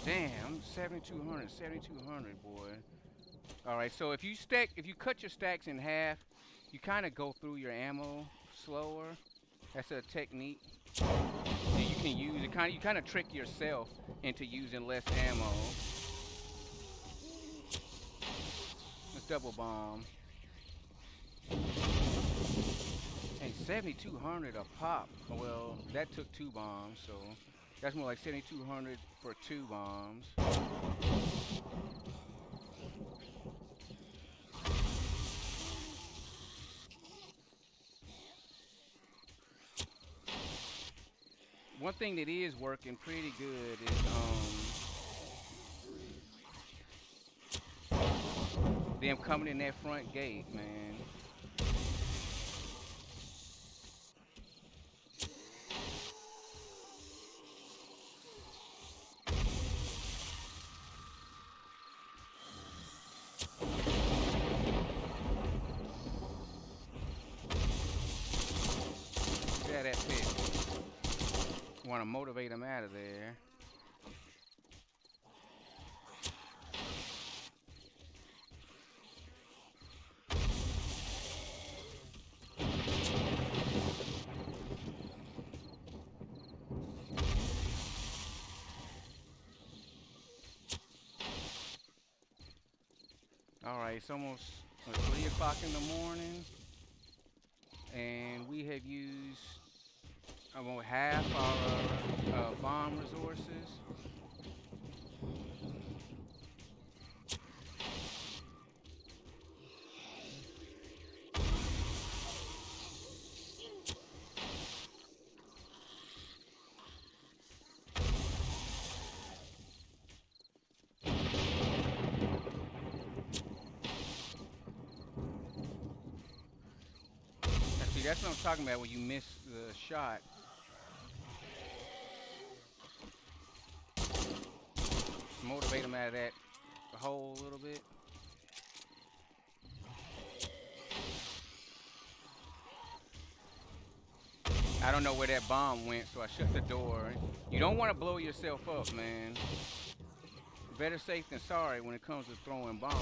Damn, 7,200, 7,200, boy. All right, so if you cut your stacks in half, you kind of go through your ammo slower. That's a technique that you can use. You kind of trick yourself into using less ammo. Let's double bomb. And 7,200 a pop. Well, that took 2 bombs, so that's more like 7,200 for 2 bombs. One thing that is working pretty good is them coming in that front gate, man. Yeah, that pit. Want to motivate them out of there. All right, it's almost 3 o'clock in the morning, and we have used about half our bomb resources. And see, that's what I'm talking about when you miss the shot. motivate them out of that hole a little bit. I don't know where that bomb went, so I shut the door. You don't want to blow yourself up, man. Better safe than sorry when it comes to throwing bombs.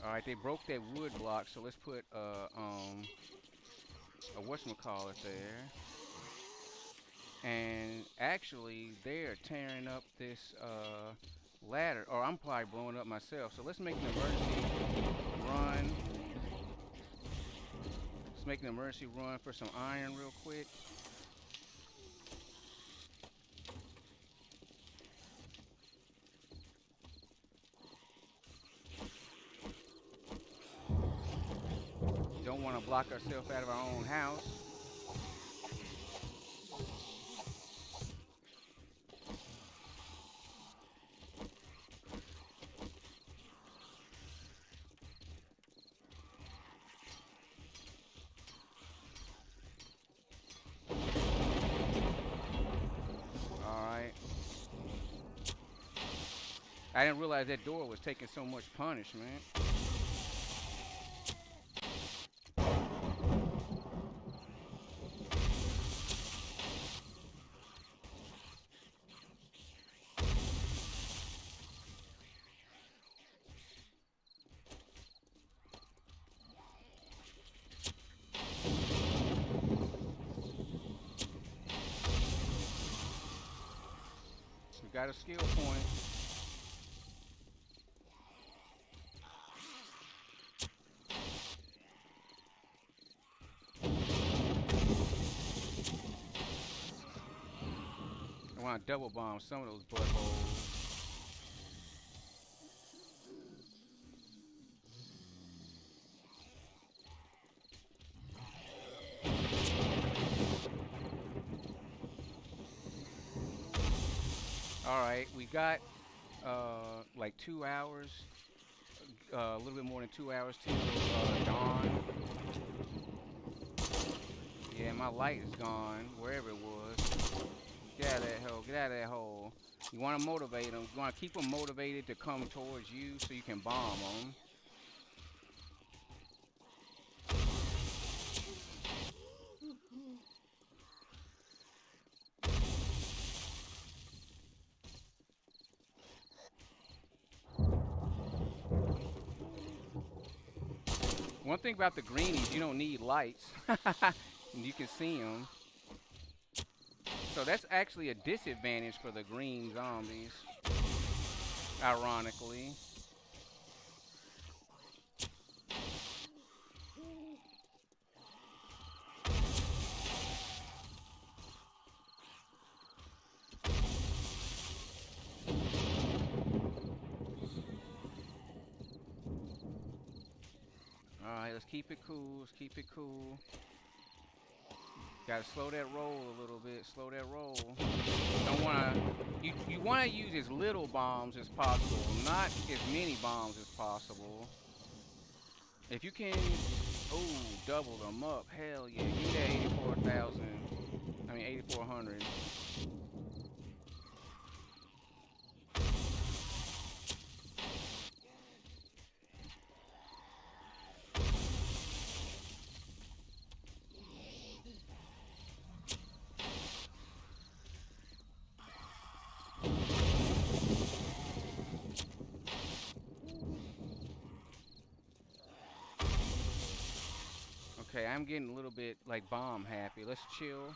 All right, they broke that wood block, so let's put a whatchamacallit there. And actually, they're tearing up this ladder, or I'm probably blowing up myself. So let's make an emergency run. Let's make an emergency run for some iron real quick. Don't want to block ourselves out of our own house. Alright. I didn't realize that door was taking so much punishment. We got a skill point. I want to double bomb some of those buttholes. Alright, we got like 2 hours, a little bit more than 2 hours till dawn. Yeah, my light is gone, wherever it was. Get out of that hole, get out of that hole. You want to motivate them, you want to keep them motivated to come towards you so you can bomb them. One thing about the greenies, you don't need lights. And you can see them. So that's actually a disadvantage for the green zombies, ironically. Alright, let's keep it cool, let's keep it cool. Gotta slow that roll a little bit, slow that roll. Don't wanna, you wanna use as little bombs as possible, not as many bombs as possible. If you can, ooh, double them up, hell yeah, give me that 84,000, I mean 8,400. Okay, I'm getting a little bit like bomb happy. Let's chill.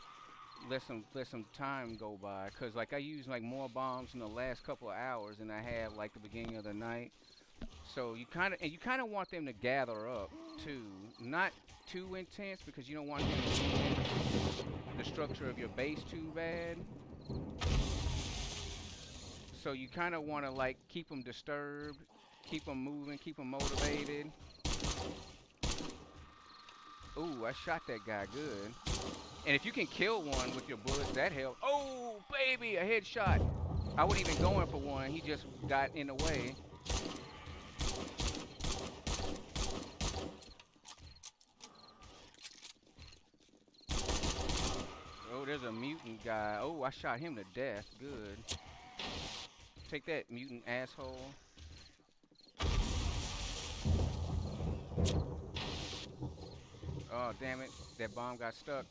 Let some time go by. Cause like I used like more bombs in the last couple of hours than I have like the beginning of the night. So you kinda want them to gather up too. Not too intense because you don't want them to ruin the structure of your base too bad. So you kinda wanna like keep them disturbed, keep them moving, keep them motivated. Ooh, I shot that guy good. And if you can kill one with your bullets, that helps. Oh, baby, a headshot. I wasn't even going for one. He just got in the way. Oh, there's a mutant guy. Oh, I shot him to death. Good. Take that, mutant asshole. Oh, damn it. That bomb got stuck.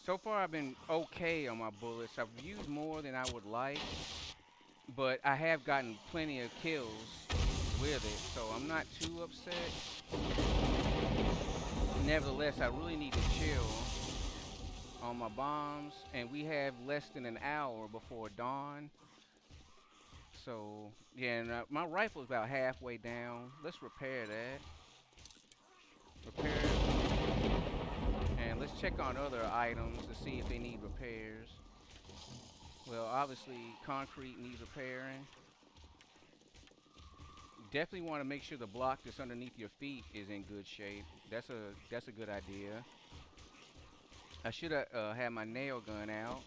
So far, I've been okay on my bullets. I've used more than I would like, but I have gotten plenty of kills with it, so I'm not too upset. Nevertheless, I really need to chill on my bombs, and we have less than an hour before dawn. So, yeah, and my rifle's about halfway down. Let's repair that. Repair, and let's check on other items to see if they need repairs. Well, obviously, concrete needs repairing. Definitely want to make sure the block that's underneath your feet is in good shape. That's a good idea. I should have had my nail gun out.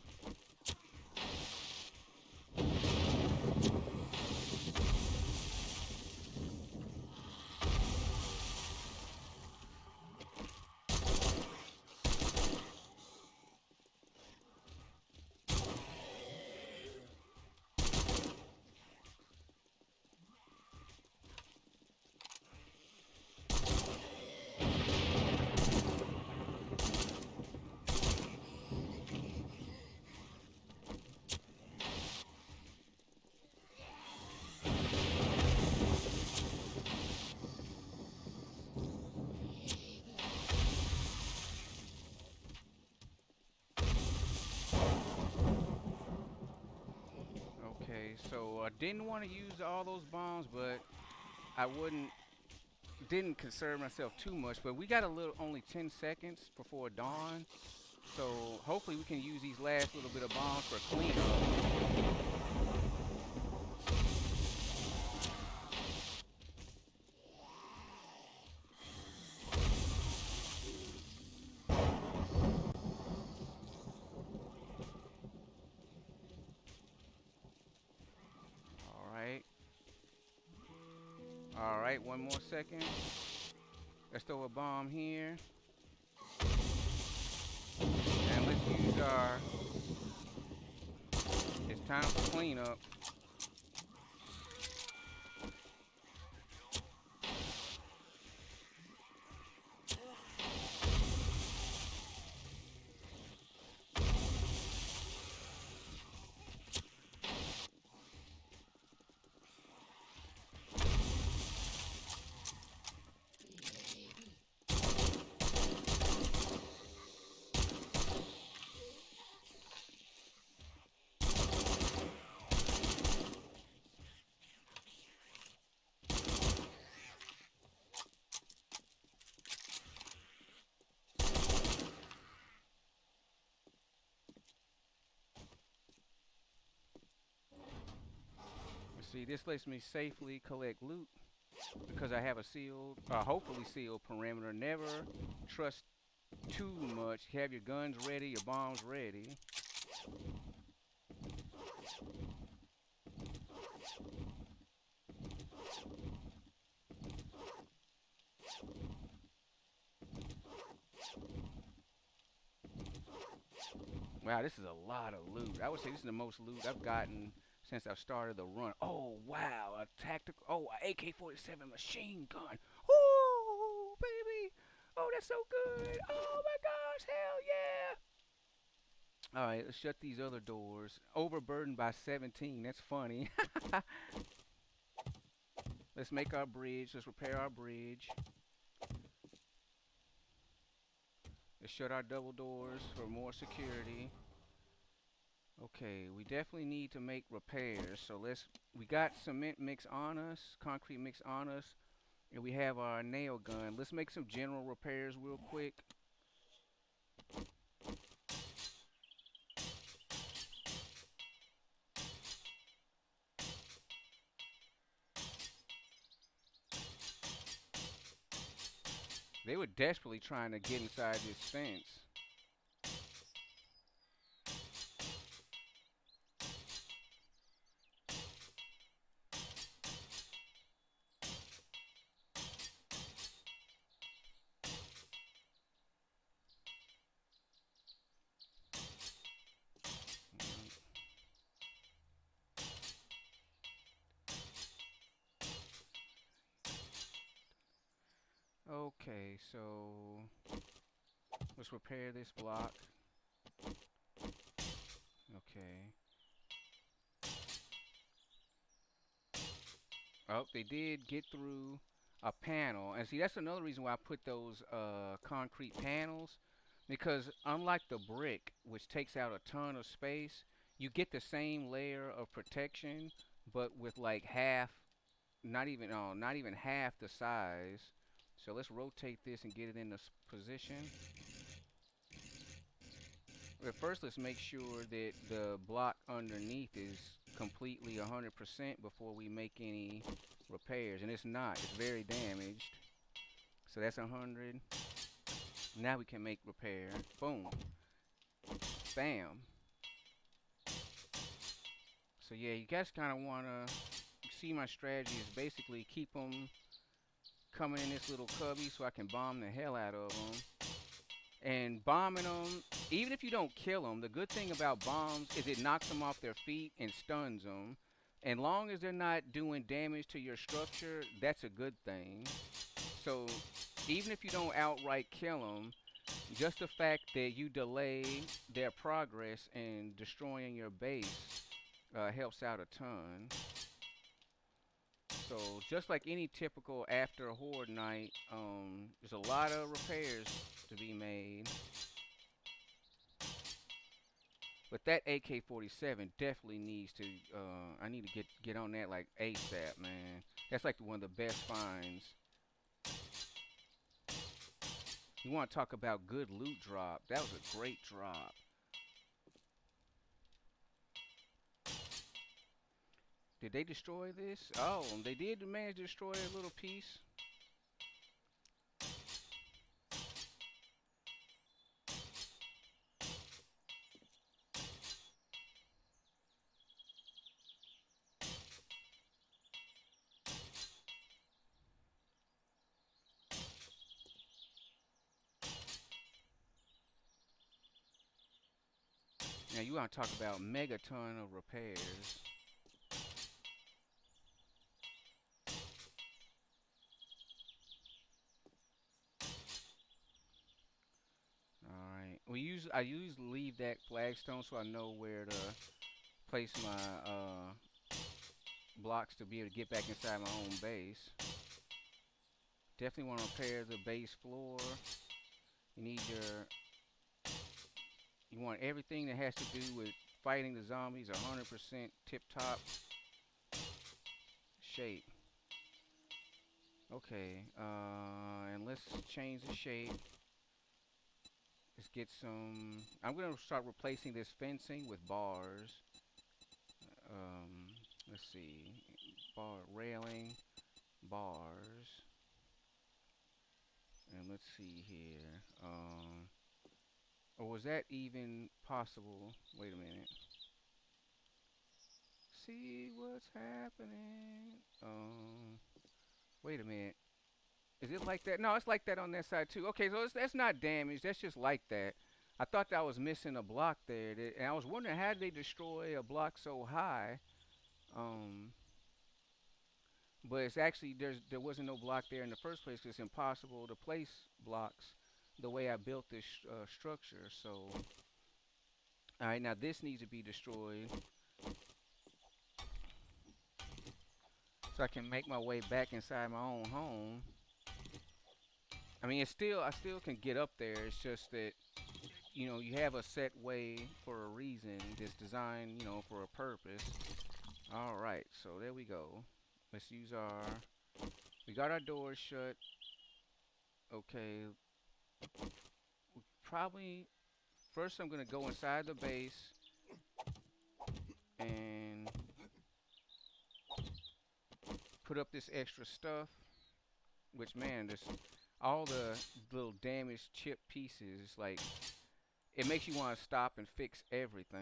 Okay, so I didn't want to use all those bombs, but I wouldn't didn't concern myself too much. But we got a little only 10 seconds before dawn, so hopefully we can use these last little bit of bombs for cleanup. All right, all right, one more second. Let's throw a bomb here, and let's use our. It's time for cleanup. See, this lets me safely collect loot because I have a sealed, hopefully sealed perimeter. Never trust too much. Have your guns ready, your bombs ready. Wow, this is a lot of loot. I would say this is the most loot I've gotten since I've started the run. Oh, wow, a tactical, oh, a AK-47 machine gun. Oh, baby. Oh, that's so good. Oh my gosh, hell yeah. All right, let's shut these other doors. Overburdened by 17. That's funny. Let's make our bridge. Let's repair our bridge. Let's shut our double doors for more security. Okay, we definitely need to make repairs. So we got cement mix on us, concrete mix on us, and we have our nail gun. Let's make some general repairs real quick. They were desperately trying to get inside this fence. Okay, so let's repair this block. Okay. Oh, they did get through a panel. And see, that's another reason why I put those concrete panels. Because unlike the brick, which takes out a ton of space, you get the same layer of protection, but with like half, not even half the size. So let's rotate this and get it in this position. But first, let's make sure that the block underneath is completely 100% before we make any repairs. And it's not. It's very damaged. So that's 100. Now we can make repair. Boom. Bam. So yeah, you guys kind of want to see my strategy is basically keep them coming in this little cubby so I can bomb the hell out of them. And bombing them, even if you don't kill them, the good thing about bombs is it knocks them off their feet and stuns them. And long as they're not doing damage to your structure, that's a good thing. So even if you don't outright kill them, just the fact that you delay their progress in destroying your base helps out a ton. So just like any typical after a horde night, there's a lot of repairs to be made. But that AK-47 definitely needs to. I need to get on that like ASAP, man. That's like one of the best finds. You want to talk about good loot drop? That was a great drop. Did they destroy this? Oh, they did manage to destroy a little piece. Now you want to talk about megaton of repairs. All right. I usually leave that flagstone so I know where to place my blocks to be able to get back inside my own base. Definitely want to repair the base floor. You need your You want everything that has to do with fighting the zombies 100% tip top shape. Okay, and let's change the shape. Let's get some. I'm gonna start replacing this fencing with bars. Um, let's see, bar railing, bars, and let's see here. Or was that even possible? Wait a minute. See what's happening. Wait a minute. Is it like that? No, it's like that on that side too. Okay, so that's not damaged. That's just like that. I thought that I was missing a block there, and I was wondering how did they destroy a block so high. Um, but it's actually there wasn't no block there in the first place 'cause it's impossible to place blocks the way I built this structure. So All right, now this needs to be destroyed so I can make my way back inside my own home. I mean, I still can get up there. It's just that you have a set way for a reason. It's designed, for a purpose. All right, so there we go. Let's use we got our doors shut. Okay, probably first I'm gonna go inside the base and put up this extra stuff. Which man, this all the little damaged chip pieces, like it makes you want to stop and fix everything.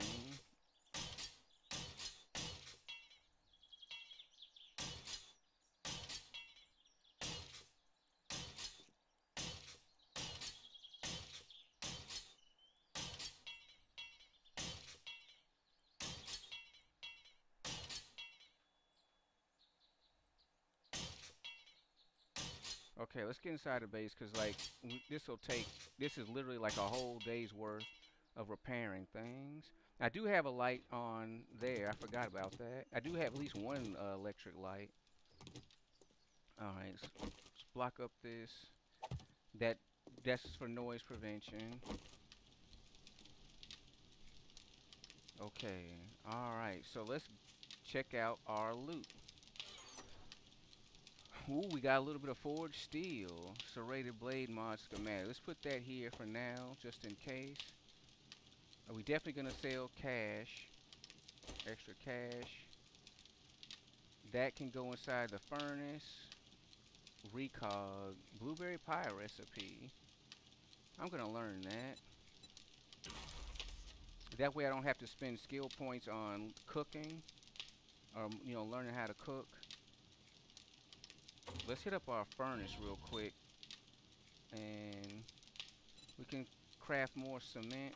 Okay, let's get inside the base because like this is literally like a whole day's worth of repairing things. I do have a light on there. I forgot about that. I do have at least one electric light. All right, let's block up this. That that's for noise prevention. Okay. All right. So let's check out our loot. Ooh, we got a little bit of forged steel, serrated blade mod schematic. Let's put that here for now, just in case. Are we definitely gonna sell cash? Extra cash. That can go inside the furnace. Recog. Blueberry pie recipe. I'm gonna learn that. That way I don't have to spend skill points on cooking or learning how to cook. Let's hit up our furnace real quick and we can craft more cement,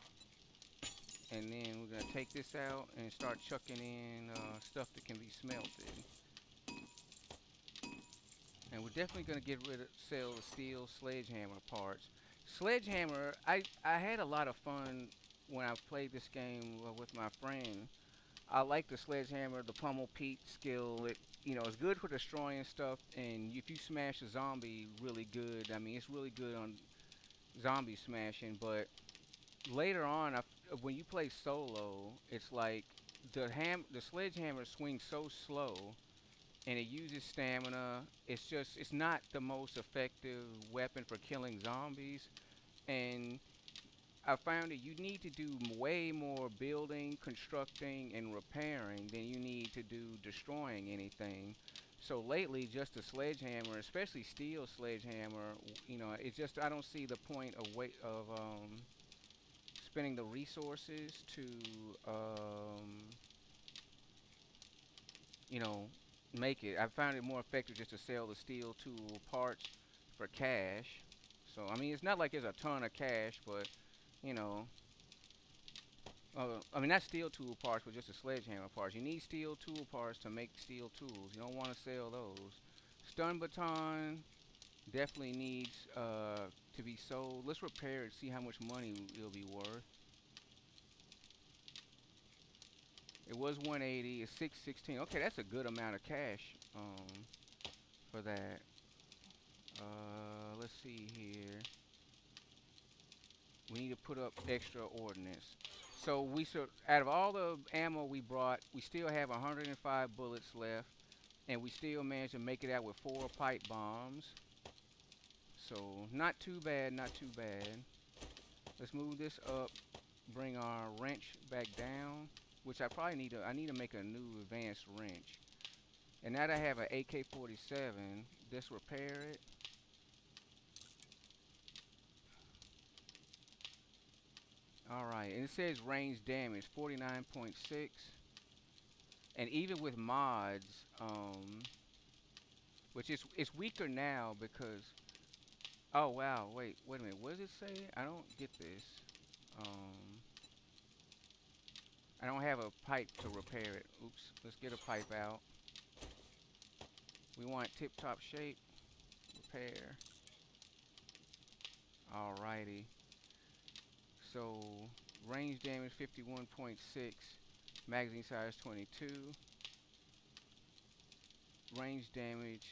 and then we're gonna take this out and start chucking in stuff that can be smelted. And we're definitely gonna sell the steel sledgehammer parts. Sledgehammer, I had a lot of fun when I played this game with my friend. I like the sledgehammer, the pummel Pete skill. It's good for destroying stuff, and if you smash a zombie really good, I mean, it's really good on zombie smashing. But later on, when you play solo, it's like the sledgehammer swings so slow, and it uses stamina. It's not the most effective weapon for killing zombies, and I found that you need to do way more building, constructing, and repairing than you need to do destroying anything. So lately, just a sledgehammer, especially steel sledgehammer, it's just I don't see the point of spending the resources to, you know, make it. I found it more effective just to sell the steel tool parts for cash. So I mean, it's not like there's a ton of cash, but you know, I mean, not steel tool parts, but just the sledgehammer parts. You need steel tool parts to make steel tools. You don't want to sell those. Stun baton definitely needs to be sold. Let's repair it, see how much money it'll be worth. It was 180. It's 616. Okay, that's a good amount of cash for that. Let's see here. We need to put up extra ordnance. So out of all the ammo we brought, we still have 105 bullets left, and we still managed to make it out with 4 pipe bombs. So not too bad, not too bad. Let's move this up, bring our wrench back down, which I need to make a new advanced wrench. And now that I have an AK-47, let's repair it. Alright, and it says range damage 49.6. And even with mods, which is it's weaker now because oh wow, wait a minute, what does it say? I don't get this. Um I don't have a pipe to repair it. Oops, let's get a pipe out. We want tip top shape, repair. Alrighty. So Range damage 51.6. Magazine size 22. Range damage.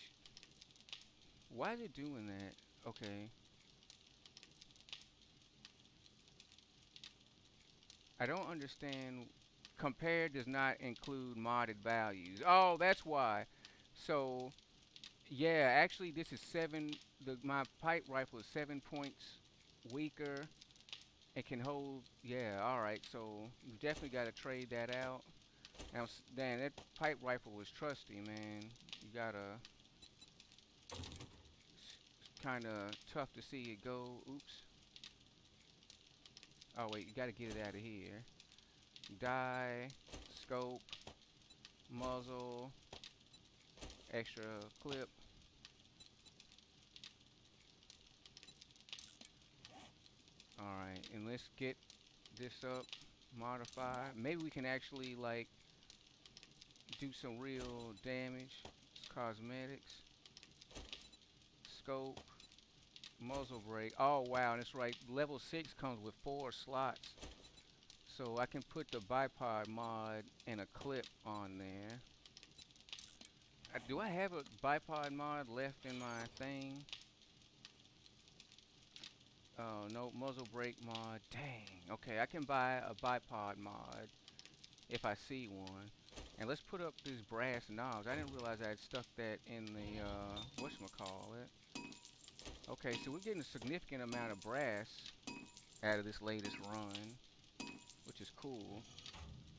Why is it doing that? Okay. I don't understand. Compare does not include modded values. Oh, that's why. So, yeah, actually, this is seven. My pipe rifle is 7 points weaker. It can hold. Yeah, all right. So you definitely got to trade that out. Now, damn, that pipe rifle was trusty, man. You gotta. It's kind of tough to see it go. Oops. Oh wait, you gotta get it out of here. Die, scope, muzzle, extra clip. Alright, and let's get this up, modify. Maybe we can actually like do some real damage. Cosmetics, scope, muzzle brake. Oh wow, that's right. Level 6 comes with 4 slots. So I can put the bipod mod and a clip on there. Do I have a bipod mod left in my thing? Oh, no, muzzle brake mod. Dang. Okay, I can buy a bipod mod if I see one. And let's put up these brass knobs. I didn't realize I had stuck that in the, whatchamacallit. Okay, so we're getting a significant amount of brass out of this latest run, which is cool.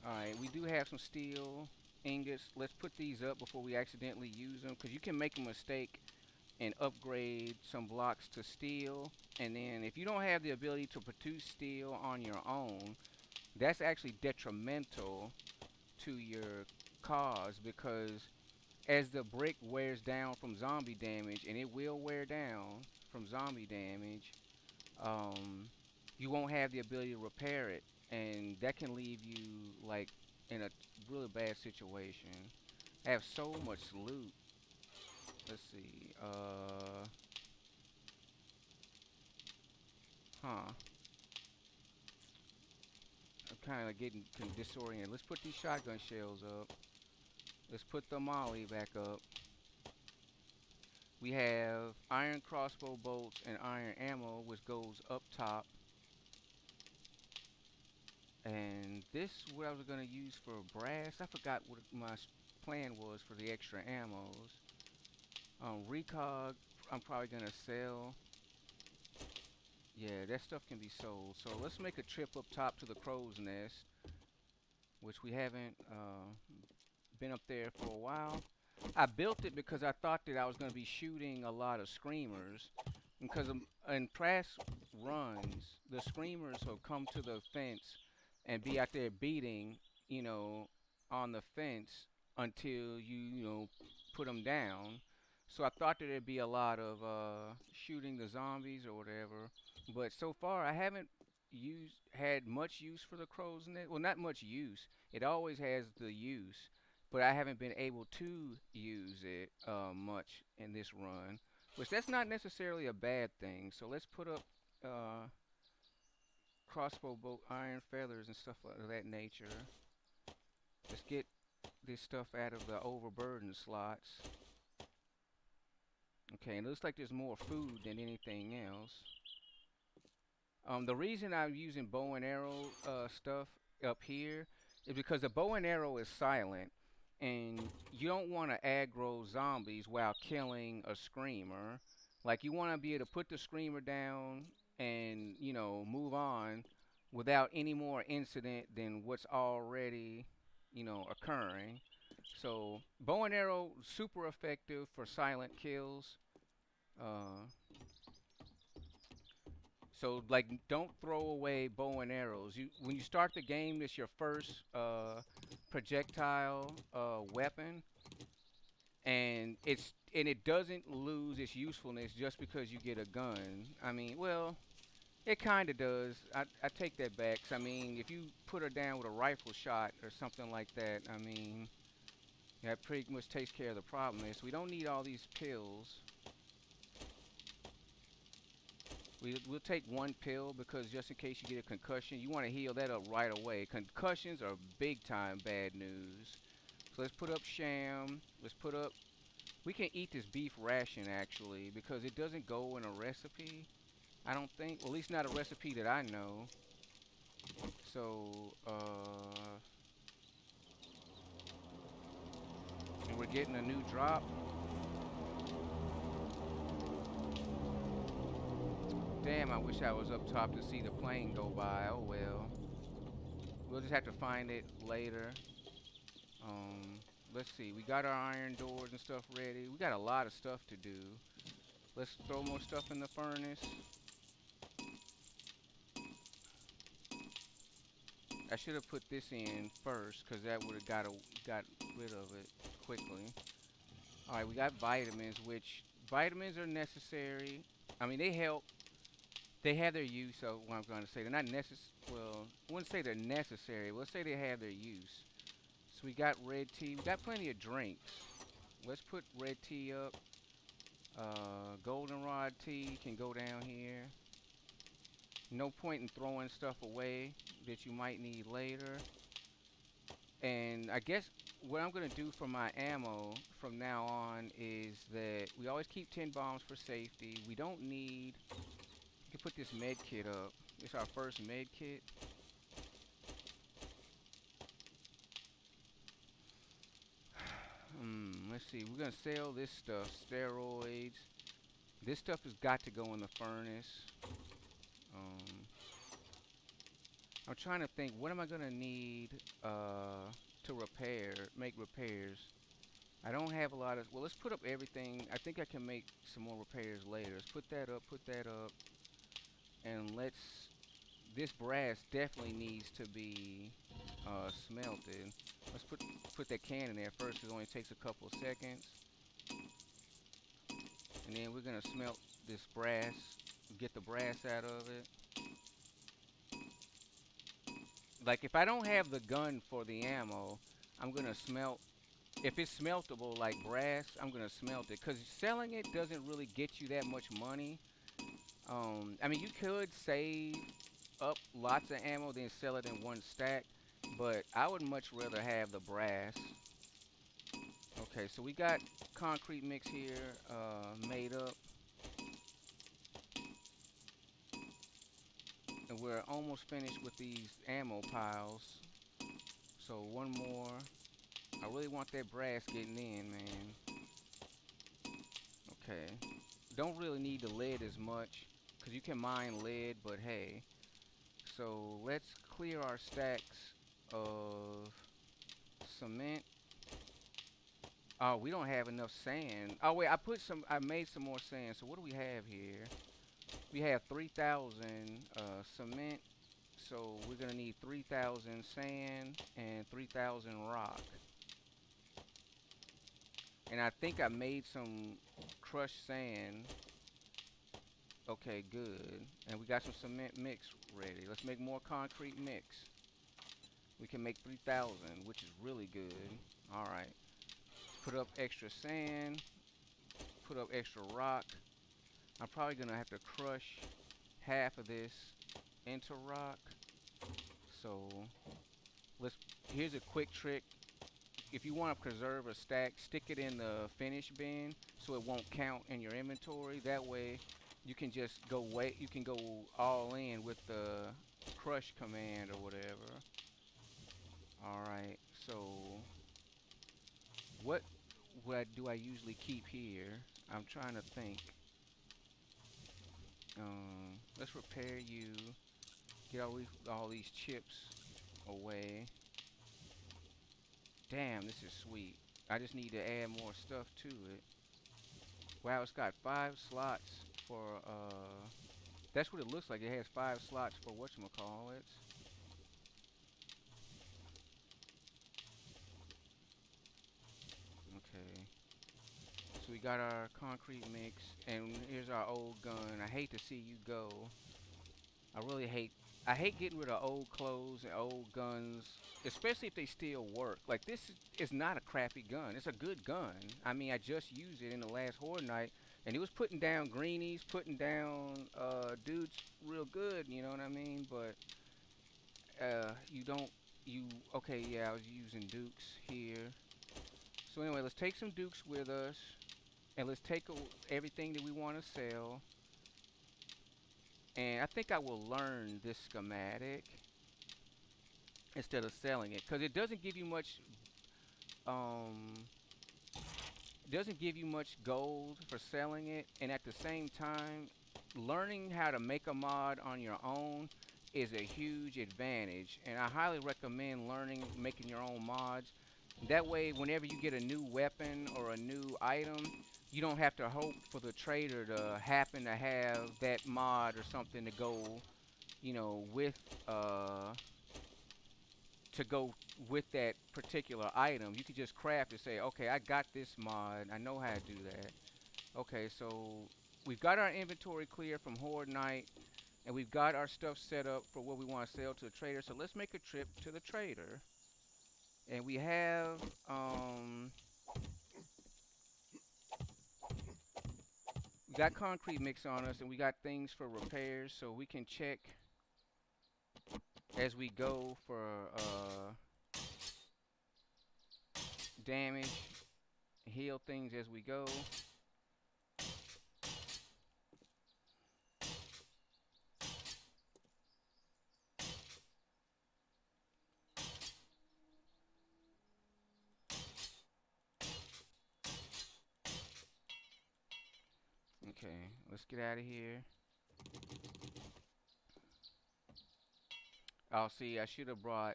Alright, we do have some steel ingots. Let's put these up before we accidentally use them, because you can make a mistake and upgrade some blocks to steel. And then if you don't have the ability to produce steel on your own, that's actually detrimental to your cause, because as the brick wears down from zombie damage, and it will wear down from zombie damage, um, you won't have the ability to repair it, and that can leave you like in a really bad situation. I have so much loot. Let's see. Huh. I'm kind of getting disoriented. Let's put these shotgun shells up. Let's put the molly back up. We have iron crossbow bolts and iron ammo, which goes up top. And this, what I was gonna use for brass. I forgot what my plan was for the extra ammos. Recog, I'm probably gonna sell. Yeah, that stuff can be sold. So let's make a trip up top to the crow's nest, which we haven't been up there for a while. I built it because I thought that I was going to be shooting a lot of screamers. Because in past runs, the screamers will come to the fence and be out there beating, you know, on the fence until you put them down. So I thought that there'd be a lot of shooting the zombies or whatever. But so far, I haven't had much use for the crow's nest. Well, not much use. It always has the use, but I haven't been able to use it much in this run, which that's not necessarily a bad thing. So let's put up uh, crossbow bolt, iron feathers, and stuff of that nature. Let's get this stuff out of the overburden slots. Okay, and it looks like there's more food than anything else. The reason I'm using bow and arrow stuff up here is because the bow and arrow is silent, and you don't want to aggro zombies while killing a screamer. Like you want to be able to put the screamer down and move on without any more incident than what's already occurring. So bow and arrow super effective for silent kills. Uh, So like, don't throw away bow and arrows. When you start the game, it's your first projectile weapon, and it doesn't lose its usefulness just because you get a gun. I mean, well, it kind of does. I take that back. 'Cause, I mean, if you put her down with a rifle shot or something like that, I mean, that pretty much takes care of the problem. Is we don't need all these pills. We'll take one pill because just in case you get a concussion, you want to heal that up right away. Concussions are big time bad news. So let's put up sham. Let's put up. We can eat this beef ration actually because it doesn't go in a recipe. I don't think. Well, at least not a recipe that I know. So, and we're getting a new drop. Damn, I wish I was up top to see the plane go by. Oh well. We'll just have to find it later. Um, let's see. We got our iron doors and stuff ready. We got a lot of stuff to do. Let's throw more stuff in the furnace. I should have put this in first, cause that would have got rid of it quickly. All right, we got vitamins, which vitamins are necessary. I mean, they help. They have their use. So what I'm going to say, they're not necessary. Well, I wouldn't say they're necessary. Let's say they have their use. So we got red tea. We got plenty of drinks. Let's put red tea up. Goldenrod tea can go down here. No point in throwing stuff away that you might need later. And I guess what I'm going to do for my ammo from now on is that we always keep 10 bombs for safety. We don't need... We can put this med kit up. It's our first med kit. Let's see. We're going to sell this stuff. Steroids. This stuff has got to go in the furnace. I'm trying to think, what am I gonna need to make repairs? I don't have a lot of, well, let's put up everything. I think I can make some more repairs later. Let's put that up, and this brass definitely needs to be smelted. Let's put that can in there first, because it only takes a couple of seconds. And then we're gonna smelt this brass, get the brass out of it. Like if I don't have the gun for the ammo, I'm gonna smelt. If it's smeltable like brass, I'm gonna smelt it. Cause selling it doesn't really get you that much money. I mean you could save up lots of ammo then sell it in one stack, but I would much rather have the brass. Okay, so we got concrete mix here made up, and we're almost finished with these ammo piles. So one more. I really want that brass getting in, man. Okay. Don't really need the lead as much, because you can mine lead, but hey. So let's clear our stacks of cement. Oh, we don't have enough sand. Oh wait, I made some more sand. So what do we have here? We have 3,000 cement. So we're gonna need 3,000 sand and 3,000 rock. And I think I made some crushed sand. Okay, good. And we got some cement mix ready. Let's make more concrete mix. We can make 3,000, which is really good. Alright. Put up extra sand. Put up extra rock. I'm probably going to have to crush half of this into rock. So, here's a quick trick. If you want to preserve a stack, stick it in the finish bin so it won't count in your inventory. That way, you can just you can go all in with the crush command or whatever. Alright, so what do I usually keep here? I'm trying to think. Let's repair you. Get all these chips away. Damn, this is sweet. I just need to add more stuff to it. Wow, it's got 5 slots for, that's what it looks like. It has 5 slots for whatchamacallits. Okay. So we got our concrete mix, and here's our old gun. I hate to see you go. I hate getting rid of old clothes and old guns, especially if they still work. Like is not a crappy gun. It's a good gun. I mean, I just used it in the last Horde night. And he was putting down greenies, putting down dudes real good. You know what I mean? But you don't you okay? Yeah, I was using Dukes here. So anyway, let's take some Dukes with us, and let's take everything that we want to sell. And I think I will learn this schematic instead of selling it because it doesn't give you much. Um, doesn't give you much gold for selling it, and at the same time, learning how to make a mod on your own is a huge advantage. And I highly recommend learning making your own mods. That way, whenever you get a new weapon or a new item, you don't have to hope for the trader to happen to have that mod or something to go, with uh to go with that particular item. You could just craft and say, okay, I got this mod. I know how to do that. Okay, so we've got our inventory clear from Horde Night, and we've got our stuff set up for what we want to sell to the trader. So let's make a trip to the trader. And we got concrete mix on us, and we got things for repairs, so we can check as we go for damage, heal things as we go. Okay, let's get out of here. Oh, see, I should have brought.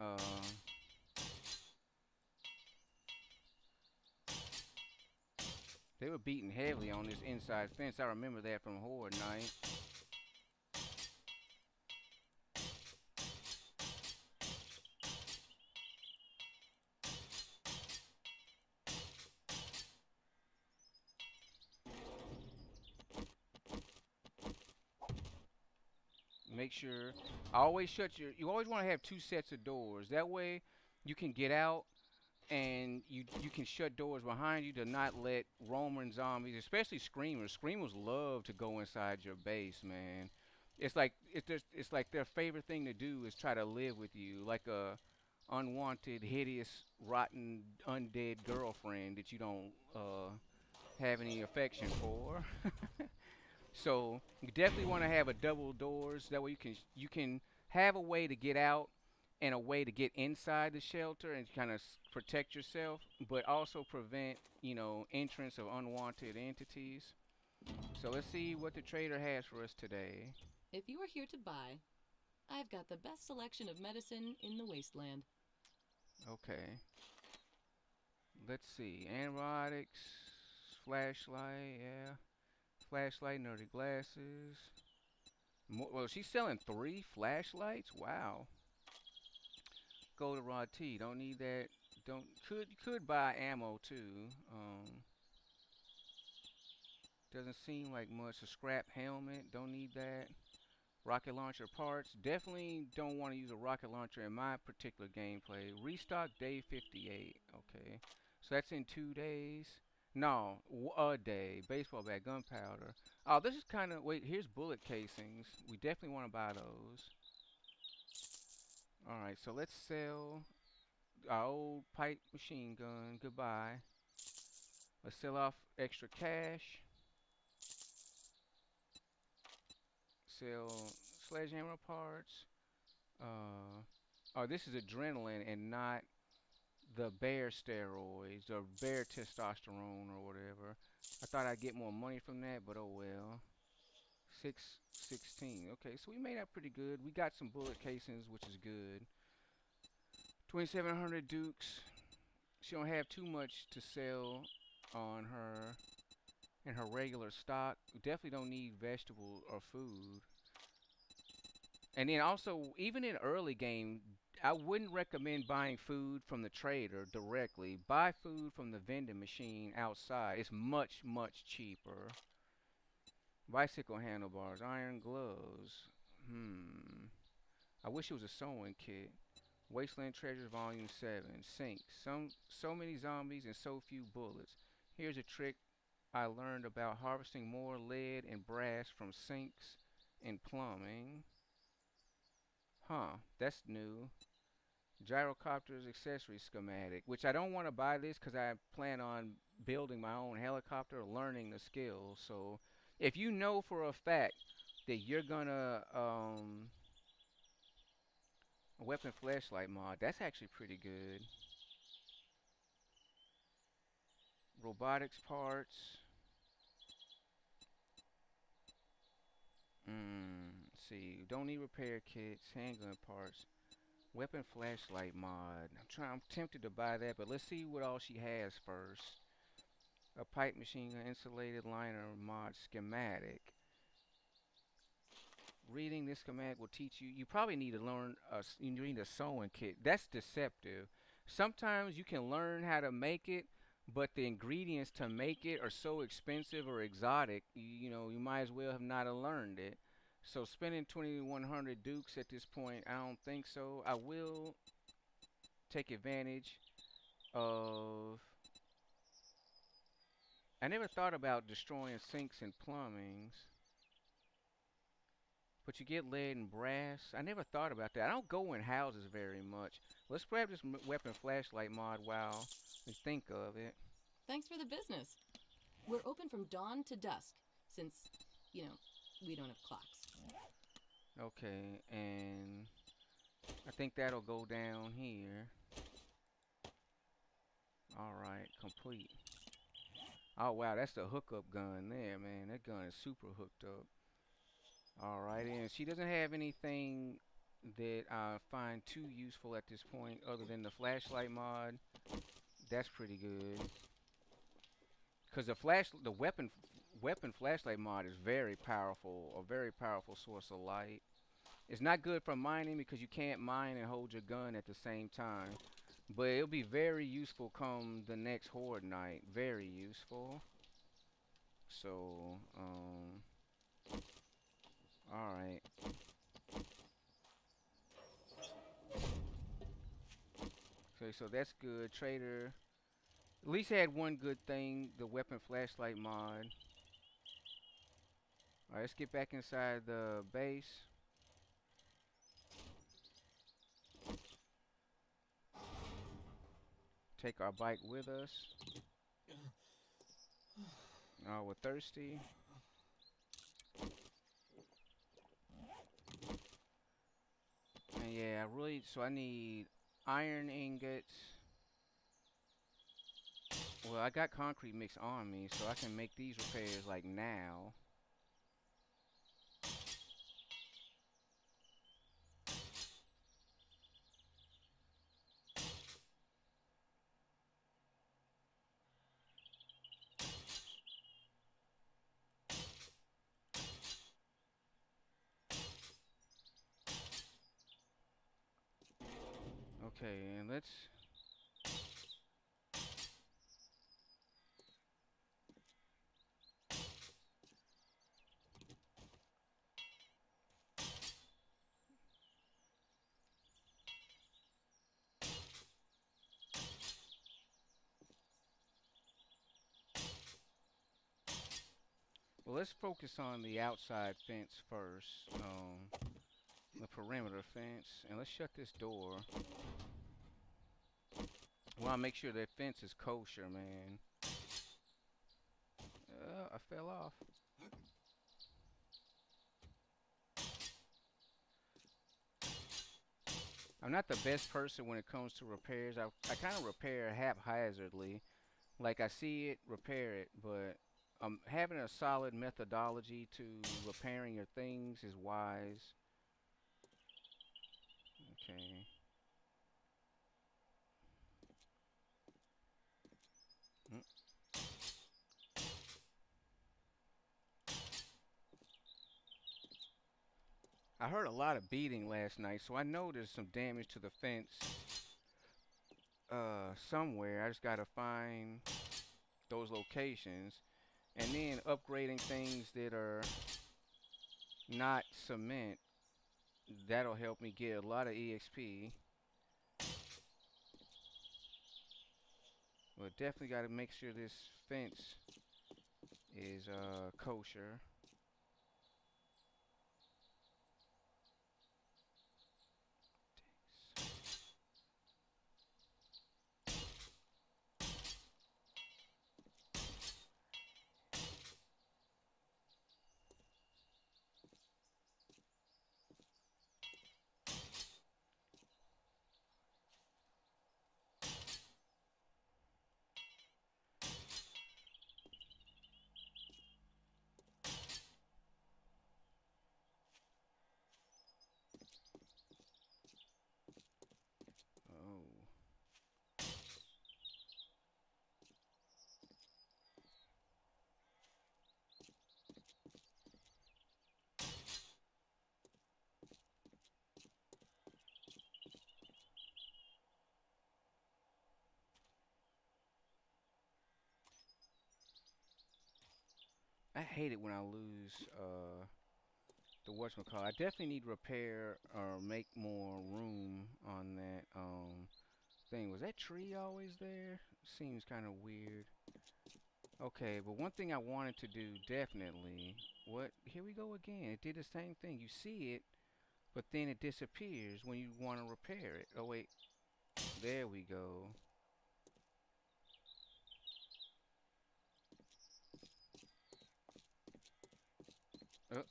Uh, they were beating heavily on this inside fence. I remember that from Horde Night. Make sure. Always shut your. You always want to have two sets of doors. That way, you can get out and you can shut doors behind you to not let roaming zombies, especially screamers. Screamers love to go inside your base, man. It's like their favorite thing to do is try to live with you, like a unwanted, hideous, rotten, undead girlfriend that you don't have any affection for. So you definitely want to have a double doors. That way you can have a way to get out and a way to get inside the shelter and kind of protect yourself, but also prevent entrance of unwanted entities. So let's see what the trader has for us today.
If you are here to buy, I've got the best selection of medicine in the wasteland.
Okay, let's see. Antibiotics, flashlight, yeah, flashlight, nerdy glasses. Well, she's selling 3 flashlights. Wow. Goldenrod T. Don't need that. Don't could buy ammo too. Doesn't seem like much. A scrap helmet. Don't need that. Rocket launcher parts. Definitely don't want to use a rocket launcher in my particular gameplay. Restock day 58. Okay, so that's in 2 days. No, a day. Baseball bat, gunpowder. Oh, this is kind of. Wait, here's bullet casings. We definitely want to buy those. All right, so let's sell our old pipe machine gun. Goodbye. Let's sell off extra cash. Sell sledgehammer parts. Oh, this is adrenaline and not the bear steroids or bear testosterone or whatever. I thought I'd get more money from that, but oh well. 616. Okay, so we made out pretty good. We got some bullet casings, which is good. 2700 Dukes. She don't have too much to sell on her in her regular stock. We definitely don't need vegetable or food. And then also, even in early game, I wouldn't recommend buying food from the trader directly. Buy food from the vending machine outside. It's much, much cheaper. Bicycle handlebars, iron gloves. I wish it was a sewing kit. Wasteland Treasures Volume 7. Sink. So many zombies and so few bullets. Here's a trick I learned about harvesting more lead and brass from sinks and plumbing. Huh, that's new. Gyrocopters accessory schematic, which I don't want to buy this because I plan on building my own helicopter, learning the skills. So if you know for a fact that you're gonna weapon flashlight mod, that's actually pretty good. Robotics parts. Let's see, don't need repair kits, handgun parts, weapon flashlight mod. I'm tempted to buy that, but let's see what all she has first. A pipe machine gun insulated liner mod schematic. Reading this schematic will teach you. You probably need to learn. You need a sewing kit. That's deceptive. Sometimes you can learn how to make it, but the ingredients to make it are so expensive or exotic. You might as well have not have learned it. So spending 2,100 dukes at this point, I don't think so. I will take advantage of. I never thought about destroying sinks and plumbings. But you get lead and brass. I never thought about that. I don't go in houses very much. Let's grab this weapon flashlight mod while we think of it.
Thanks for the business. We're open from dawn to dusk, since, you know, we don't have clocks.
Okay, and I think that'll go down here. Alright, complete. Oh wow, that's the hookup gun there, man. That gun is super hooked up. Alright, and she doesn't have anything that I find too useful at this point other than the flashlight mod. That's pretty good. Cause the weapon flashlight mod is very powerful, a very powerful source of light. It's not good for mining because you can't mine and hold your gun at the same time. But it'll be very useful come the next horde night. Very useful. So, alright. Okay, so that's good. Trader at least had one good thing, the weapon flashlight mod. Alright, let's get back inside the base. Take our bike with us. Oh, we're thirsty. And yeah, so I need iron ingots. Well, I got concrete mix on me, so I can make these repairs like now. Okay, and let's focus on the outside fence first. The perimeter fence, and let's shut this door. We want to make sure that fence is kosher, man. I fell off. I'm not the best person when it comes to repairs. I kind of repair haphazardly. Like I see it, repair it, but having a solid methodology to repairing your things is wise. Okay. Mm. I heard a lot of beating last night, so I know there's some damage to the fence somewhere. I just gotta find those locations, and then upgrading things that are not cement. That'll help me get a lot of EXP. But definitely gotta make sure this fence is kosher. Oh, I hate it when I lose the whatchamacallit. I definitely need to repair or make more room on that thing. Was that tree always there? Seems kind of weird. Okay, but one thing I wanted to do definitely. What? Here we go again. It did the same thing. You see it, but then it disappears when you want to repair it. Oh wait, there we go. Uh,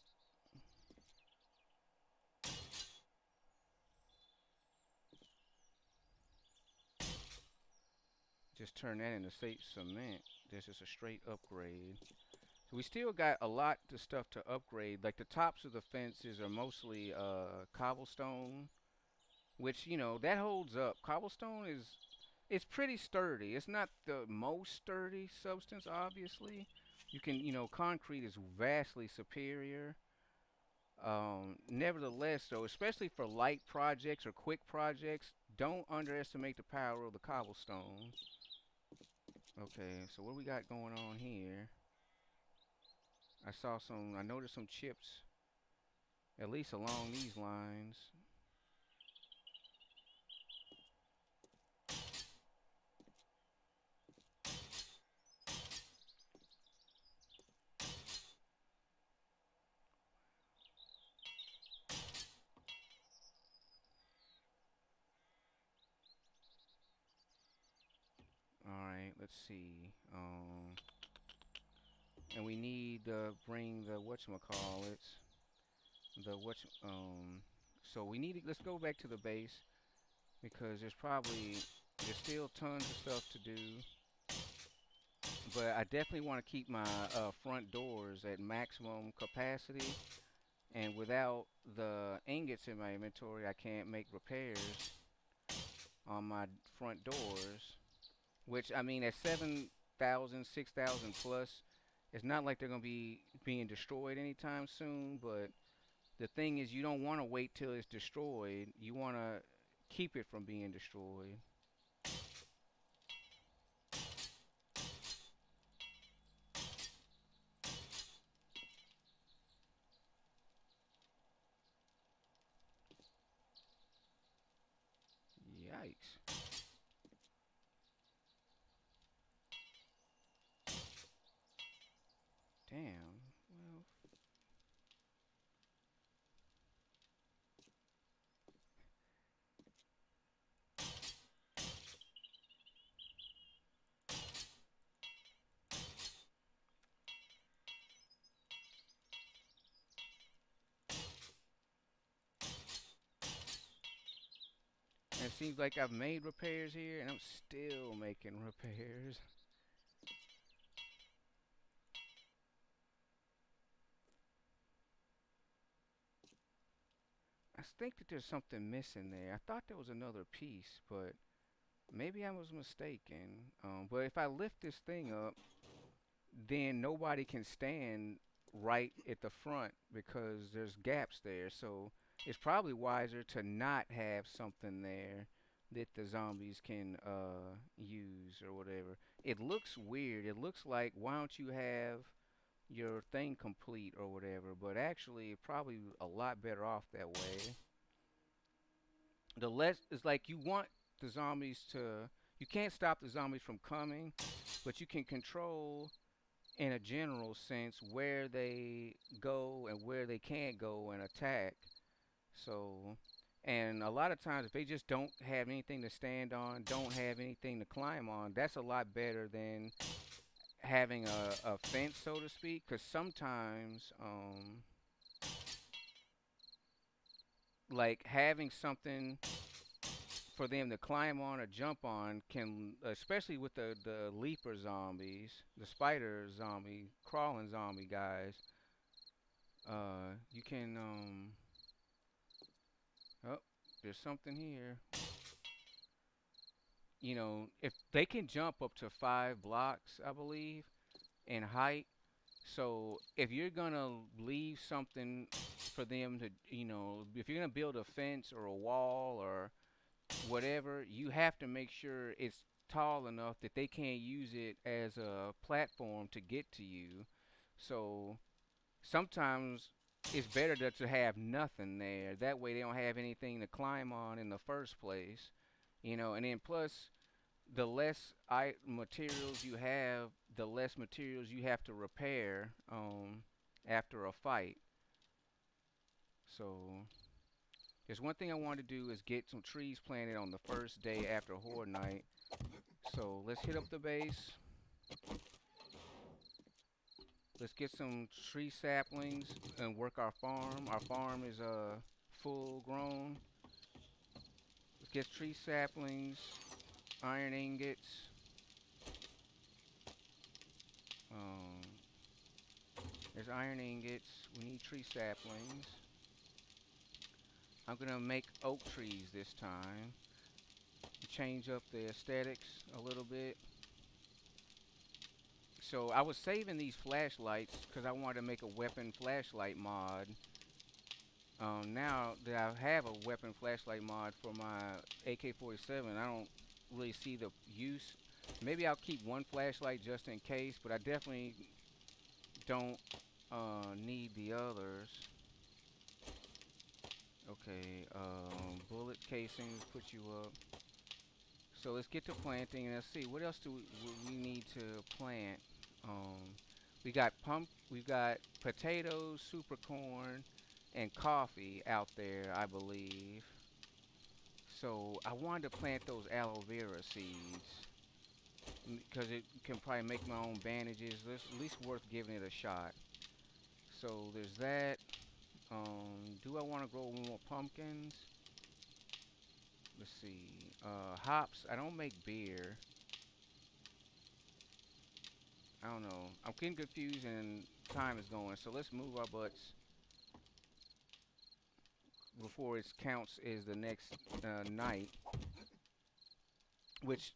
just turn that into state cement. This is a straight upgrade. So we still got a lot of stuff to upgrade. Like the tops of the fences are mostly cobblestone, which that holds up. Cobblestone is it's pretty sturdy. It's not the most sturdy substance, obviously. You can concrete is vastly superior. Nevertheless, though, especially for light projects or quick projects, don't underestimate the power of the cobblestone. Okay, so what we got going on here? I noticed some chips, at least along these lines. All right, let's see. And we need to bring the whatchamacallits, the what, so we need to, let's go back to the base because there's still tons of stuff to do. But I definitely want to keep my front doors at maximum capacity. And without the ingots in my inventory, I can't make repairs on my front doors. Which I mean, at 7,000, 6,000 plus, it's not like they're gonna be being destroyed anytime soon. But the thing is, you don't want to wait till it's destroyed. You want to keep it from being destroyed. Yikes! Damn. Well, and it seems like I've made repairs here, and I'm still making repairs. I think that there's something missing there. I thought there was another piece, but maybe I was mistaken. But if I lift this thing up, then nobody can stand right at the front because there's gaps there. So it's probably wiser to not have something there that the zombies can use or whatever. It looks weird. It looks like why don't you have your thing complete or whatever, but actually probably a lot better off that way. The less it's like you want the zombies to you can't stop the zombies from coming, but you can control in a general sense where they go and where they can't go and attack. So, and a lot of times if they just don't have anything to stand on, don't have anything to climb on, that's a lot better than having a fence, so to speak. Because sometimes, like having something for them to climb on or jump on can, especially with the leaper zombies, the spider zombie, crawling zombie guys, you can oh, there's something here. You know, if they can jump up to 5 blocks, I believe, in height. So if you're gonna leave something for them to, if you're gonna build a fence or a wall or whatever, you have to make sure it's tall enough that they can't use it as a platform to get to you. So sometimes it's better to have nothing there. That way they don't have anything to climb on in the first place. And then plus the less materials you have, the less materials you have to repair after a fight. So there's one thing I want to do is get some trees planted on the first day after Horde Night. So let's hit up the base. Let's get some tree saplings and work our farm. Our farm is full grown. Let's get tree saplings, iron ingots. Um, there's iron ingots. We need tree saplings. I'm gonna make oak trees this time. Change up the aesthetics a little bit. So I was saving these flashlights because I wanted to make a weapon flashlight mod. Now that I have a weapon flashlight mod for my AK-47, I don't really see the use. Maybe I'll keep one flashlight just in case, but I definitely don't need the others. Okay, bullet casings put you up. So let's get to planting and let's see what else do we need to plant. Um, we've got potatoes, super corn, and coffee out there, I believe. So I wanted to plant those aloe vera seeds because it can probably make my own bandages. It's at least worth giving it a shot. So there's that. Do I want to grow more pumpkins? Let's see. Hops. I don't make beer. I don't know. I'm getting confused and time is going. So let's move our butts before it counts as the next night. Which,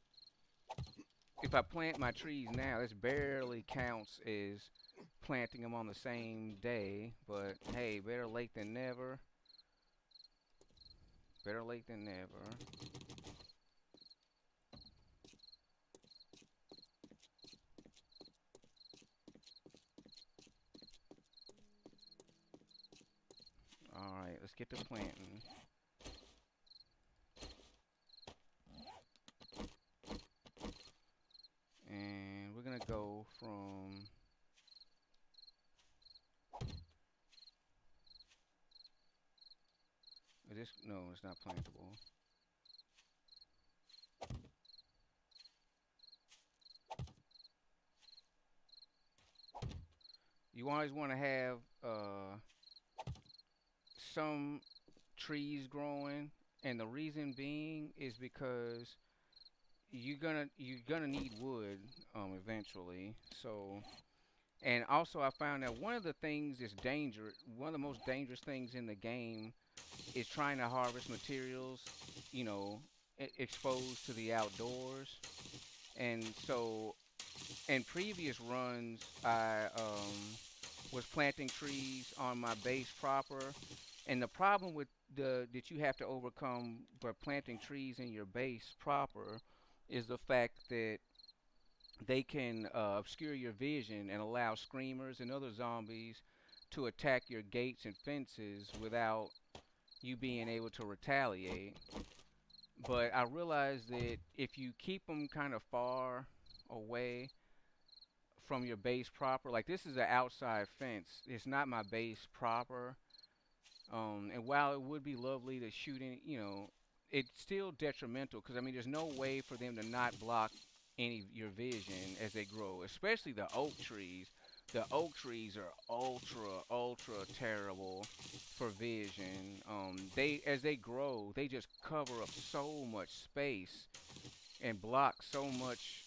if I plant my trees now, this barely counts as planting them on the same day. But hey, better late than never. Better late than never. Alright, let's get to planting. And we're gonna go from this. No, it's not plantable. You always want to have some trees growing, and the reason being is because you're gonna need wood eventually. So, and also I found that one of the things that's dangerous, one of the most dangerous things in the game is trying to harvest materials, you know, exposed to the outdoors. And so in previous runs, I was planting trees on my base proper, and the problem with the that you have to overcome by planting trees in your base proper is the fact that they can obscure your vision and allow screamers and other zombies to attack your gates and fences without you being able to retaliate. But I realized that if you keep them kind of far away from your base proper. Like this is an outside fence. It's not my base proper. And while it would be lovely to shoot in, it's still detrimental because I mean, there's no way for them to not block any your vision as they grow, especially the oak trees. The oak trees are ultra terrible for vision. They as they grow, they just cover up so much space and block so much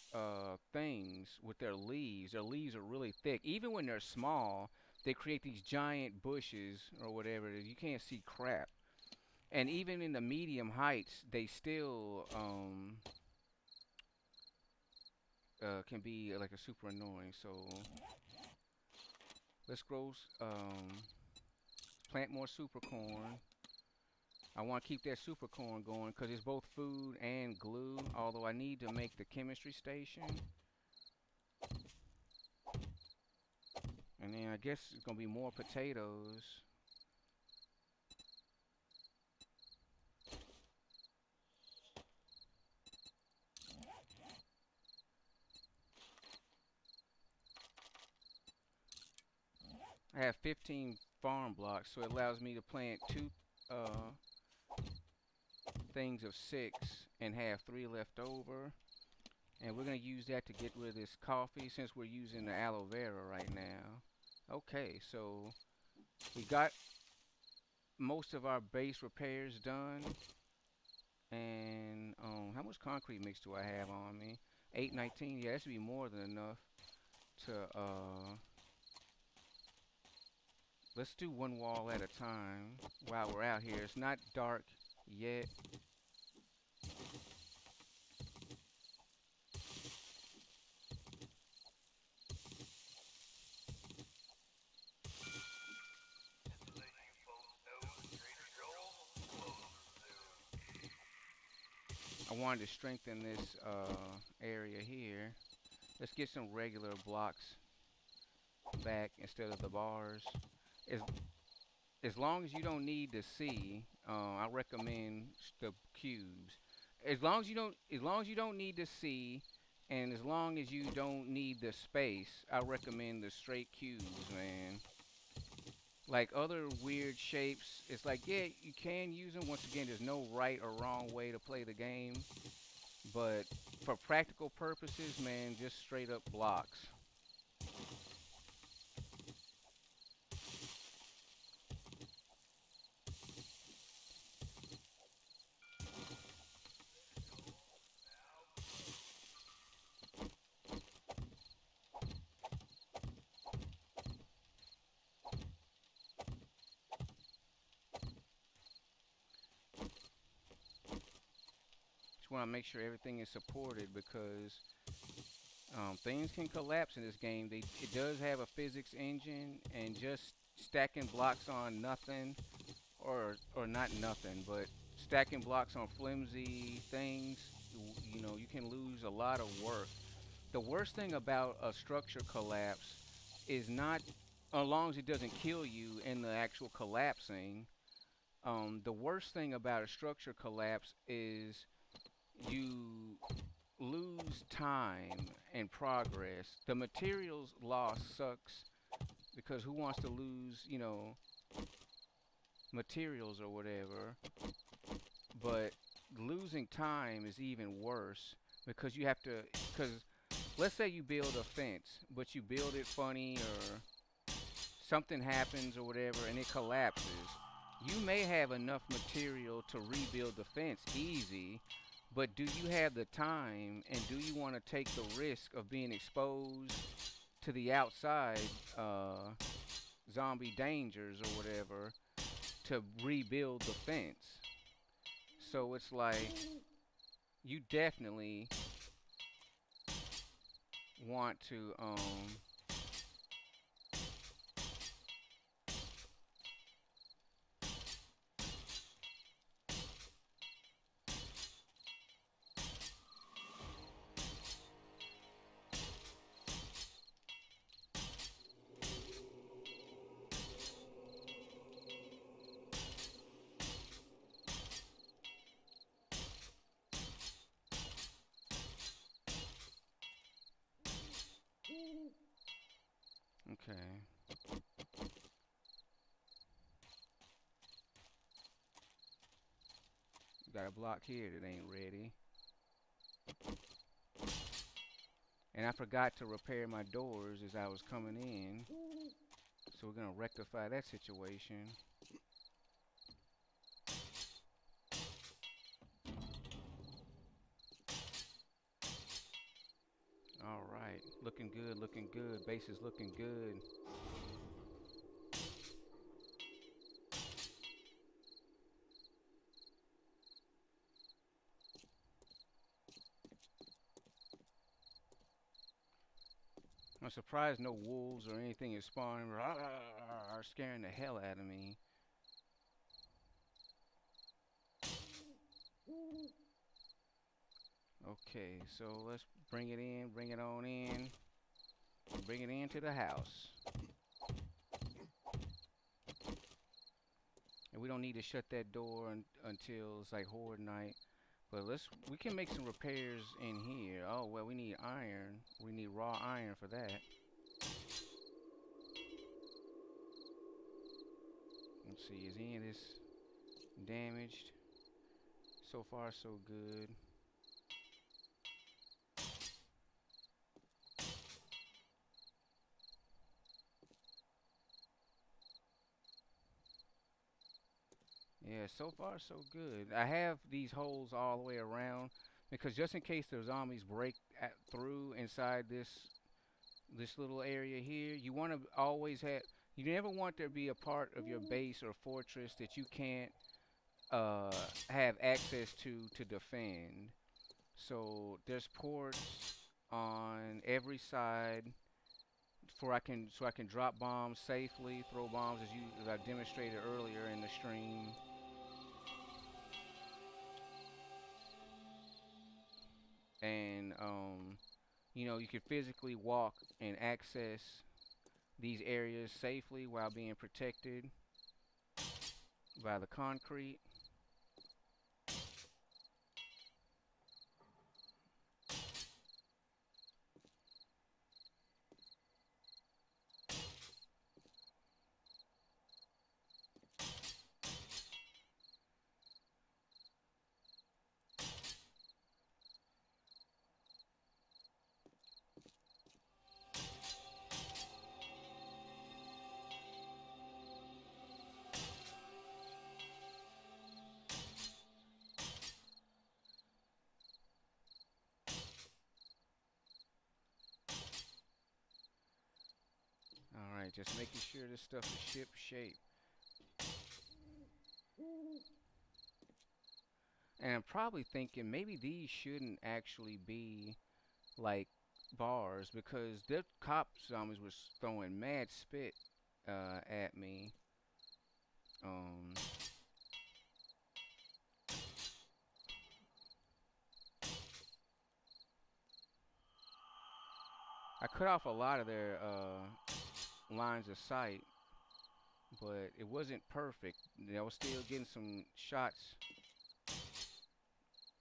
things with their leaves. Their leaves are really thick. Even when they're small, they create these giant bushes or whatever. You can't see crap. And even in the medium heights, they still can be like a super annoying. So let's grow, plant more super corn. I want to keep that super corn going because it's both food and glue. Although I need to make the chemistry station. And then I guess it's gonna be more potatoes. I have 15 farm blocks, so it allows me to plant two uh, things of 6 and have 3 left over. And we're gonna use that to get rid of this coffee since we're using the aloe vera right now. Okay, so we got most of our base repairs done. And how much concrete mix do I have on me? 819. Yeah, that should be more than enough to let's do one wall at a time while we're out here. It's not dark yet. I wanted to strengthen this area here. Let's get some regular blocks back instead of the bars. As as long as you don't need to see, I recommend the cubes. As long as you don't need to see, and as long as you don't need the space, I recommend the straight cubes, man. Like other weird shapes, it's like yeah, you can use them. Once again, there's no right or wrong way to play the game, but for practical purposes, man, just straight up blocks. Just want to make sure everything is supported because things can collapse in this game. It does have a physics engine, and just stacking blocks on nothing, or not nothing, but stacking blocks on flimsy things, you can lose a lot of work. The worst thing about a structure collapse is not, as long as it doesn't kill you in the actual collapsing. The worst thing about a structure collapse is you lose time and progress. The materials loss sucks because who wants to lose, materials or whatever? But losing time is even worse because you have to, because let's say you build a fence, but you build it funny or something happens or whatever and it collapses. You may have enough material to rebuild the fence easy, but do you have the time and do you want to take the risk of being exposed to the outside zombie dangers or whatever to rebuild the fence? So it's like you definitely want to Okay. Got a block here that ain't ready. And I forgot to repair my doors as I was coming in. So we're gonna rectify that situation. All right. Looking good, looking good. Base is looking good. I'm surprised no wolves or anything is spawning. Are scaring the hell out of me. Okay, so let's bring it in, bring it on in, bring it into the house. And we don't need to shut that door until it's like horde night. But we can make some repairs in here. Oh, well, we need iron. We need raw iron for that. Let's see, is any of this damaged? So far, so good. Yeah, so far so good. I have these holes all the way around because just in case the zombies break through inside this little area here, you want to always have. You never want there to be a part of your base or fortress that you can't uh, have access to defend. So there's ports on every side for I can drop bombs safely, throw bombs as I demonstrated earlier in the stream. And you can physically walk and access these areas safely while being protected by the concrete. All right, just making sure this stuff is ship shape. And I'm probably thinking maybe these shouldn't actually be like bars because the cop zombies was throwing mad spit at me. Um, I cut off a lot of their lines of sight, but it wasn't perfect. I was still getting some shots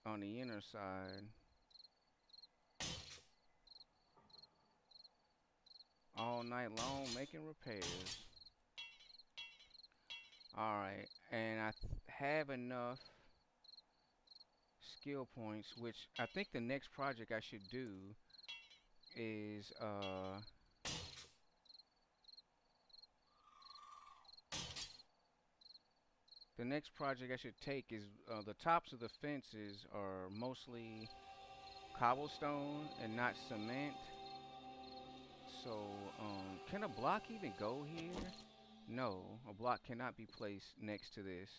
on the inner side all night long making repairs. Alright, and have enough skill points, which I think the next project I should do is the next project I should take is the tops of the fences are mostly cobblestone and not cement. So, can a block even go here? No, a block cannot be placed next to this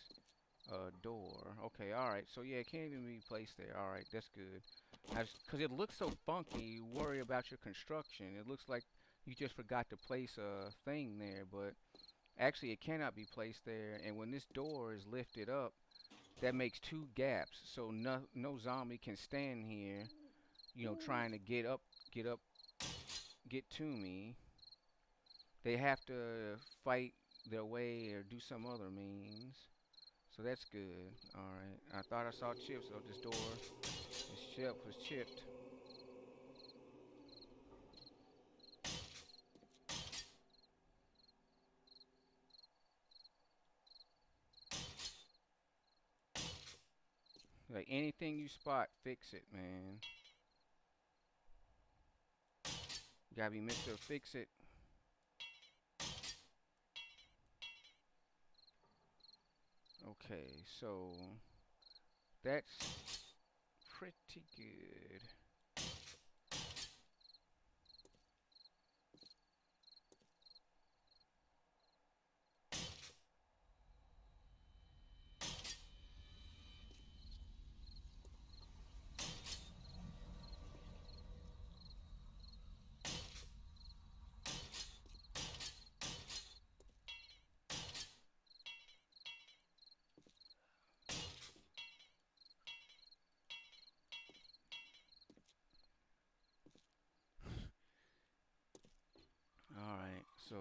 door. Okay, alright. So, yeah, it can't even be placed there. Alright, that's good. Because it looks so funky, you worry about your construction. It looks like you just forgot to place a thing there, but actually it cannot be placed there. And when this door is lifted up, that makes two gaps. So, no zombie can stand here, trying to get up, get to me. They have to fight their way or do some other means. So that's good. Alright. I thought I saw chips of this door. This chip was chipped. Like anything you spot, fix it, man. You gotta be Mr. Fix It. Okay, so that's pretty good. All right, so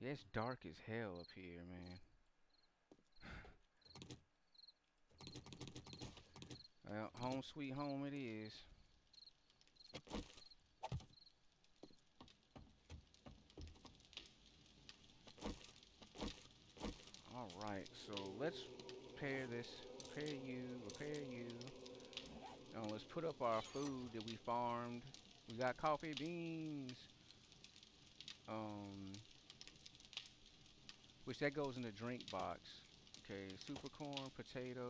yeah, it's dark as hell up here, man. Well, home sweet home it is. All right, so let's repair this. Repair you. Repair you. Let's put up our food that we farmed. We got coffee beans. Um, which that goes in the drink box. Okay, super corn, potatoes.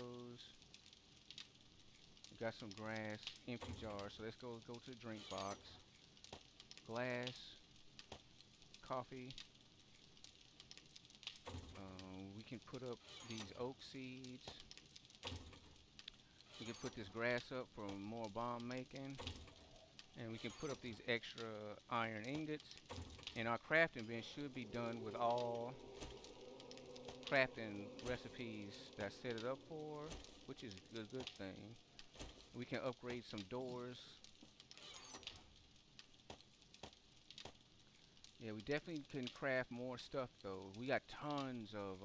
We got some grass, empty jars. So let's go to the drink box. Glass, coffee. We can put up these oak seeds. We can put this grass up for more bomb making. And we can put up these extra iron ingots. And our crafting bench should be done with all crafting recipes that I set it up for, which is a good thing. We can upgrade some doors. Yeah, we definitely can craft more stuff though. We got tons of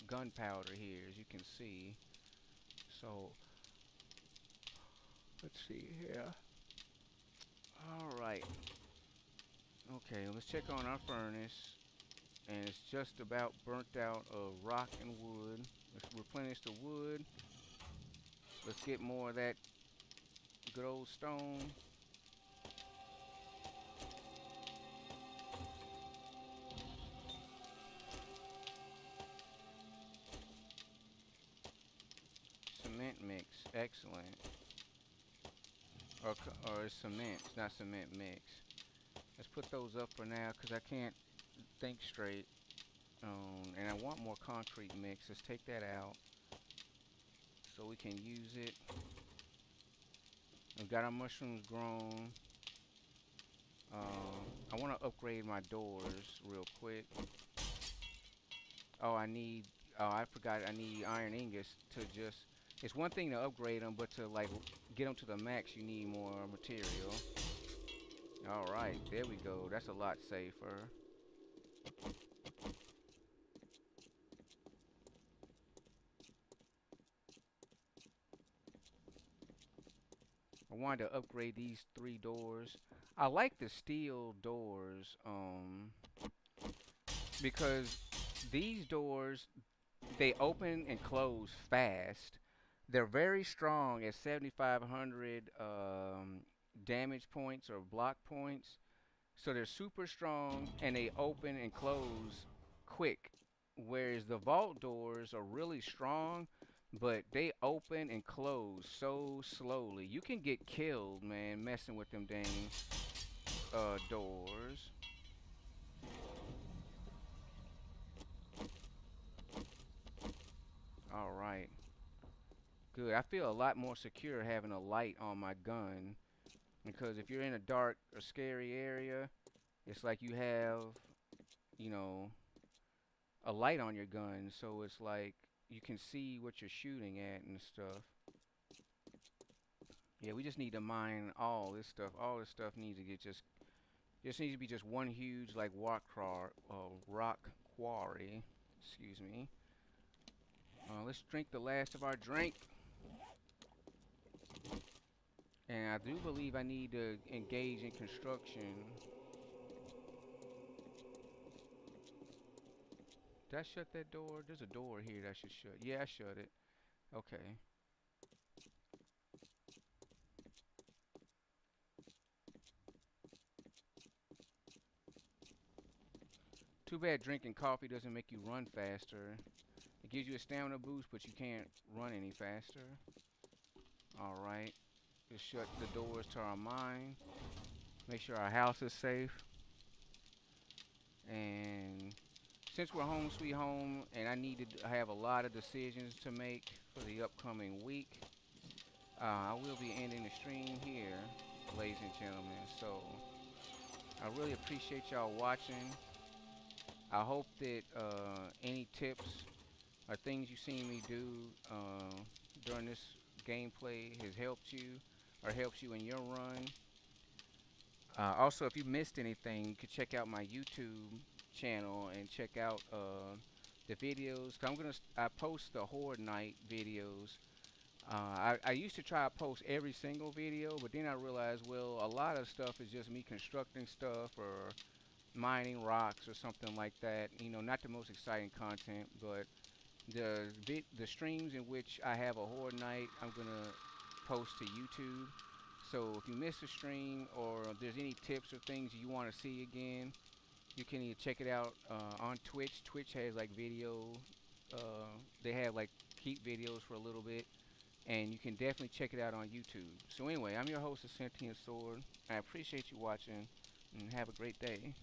gunpowder here, as you can see. So let's see here. All right. Okay, let's check on our furnace. And it's just about burnt out of rock and wood. Let's replenish the wood. Let's get more of that good old stone. Cement mix. Excellent. Or it's cement. It's not cement mix. Let's put those up for now because I can't think straight. And I want more concrete mix. Let's take that out so we can use it. We've got our mushrooms grown. I want to upgrade my doors real quick. Oh, I need. Oh, I forgot. I need iron ingots to just. It's one thing to upgrade them, but to like get them to the max, you need more material. All right, there we go. That's a lot safer. I wanted to upgrade these three doors. I like the steel doors, because these doors they open and close fast. They're very strong at 7,500 damage points or block points. So they're super strong and they open and close quick. Whereas the vault doors are really strong, but they open and close so slowly. You can get killed, man, messing with them dang doors. All right. Good. I feel a lot more secure having a light on my gun because if you're in a dark or scary area, it's like you have, you know, a light on your gun, so it's like you can see what you're shooting at and stuff. Yeah, we just need to mine all this stuff. All this stuff needs to get just needs to be just one huge like rock quarry. Excuse me. Let's drink the last of our drink. And I do believe I need to engage in construction. Did I shut that door? There's a door here that I should shut. Yeah, I shut it. Okay. Too bad drinking coffee doesn't make you run faster. It gives you a stamina boost, but you can't run any faster. All right. Just shut the doors to our mind. Make sure our house is safe. And since we're home sweet home, and I need to have a lot of decisions to make for the upcoming week, I will be ending the stream here, ladies and gentlemen. So I really appreciate y'all watching. I hope that any tips or things you've seen me do during this gameplay has helped you or helps you in your run. Also, if you missed anything, you could check out my YouTube channel and check out the videos. I post the Horde Night videos. I used to try to post every single video, but then I realized, well, a lot of stuff is just me constructing stuff or mining rocks or something like that. Not the most exciting content, but the streams in which I have a Horde Night, I'm gonna post to YouTube. So if you miss a stream or if there's any tips or things you want to see again, you can either check it out on Twitch. Twitch has like video. They have like keep videos for a little bit, and you can definitely check it out on YouTube. So anyway, I'm your host, the Sentient Sword. I appreciate you watching, and have a great day.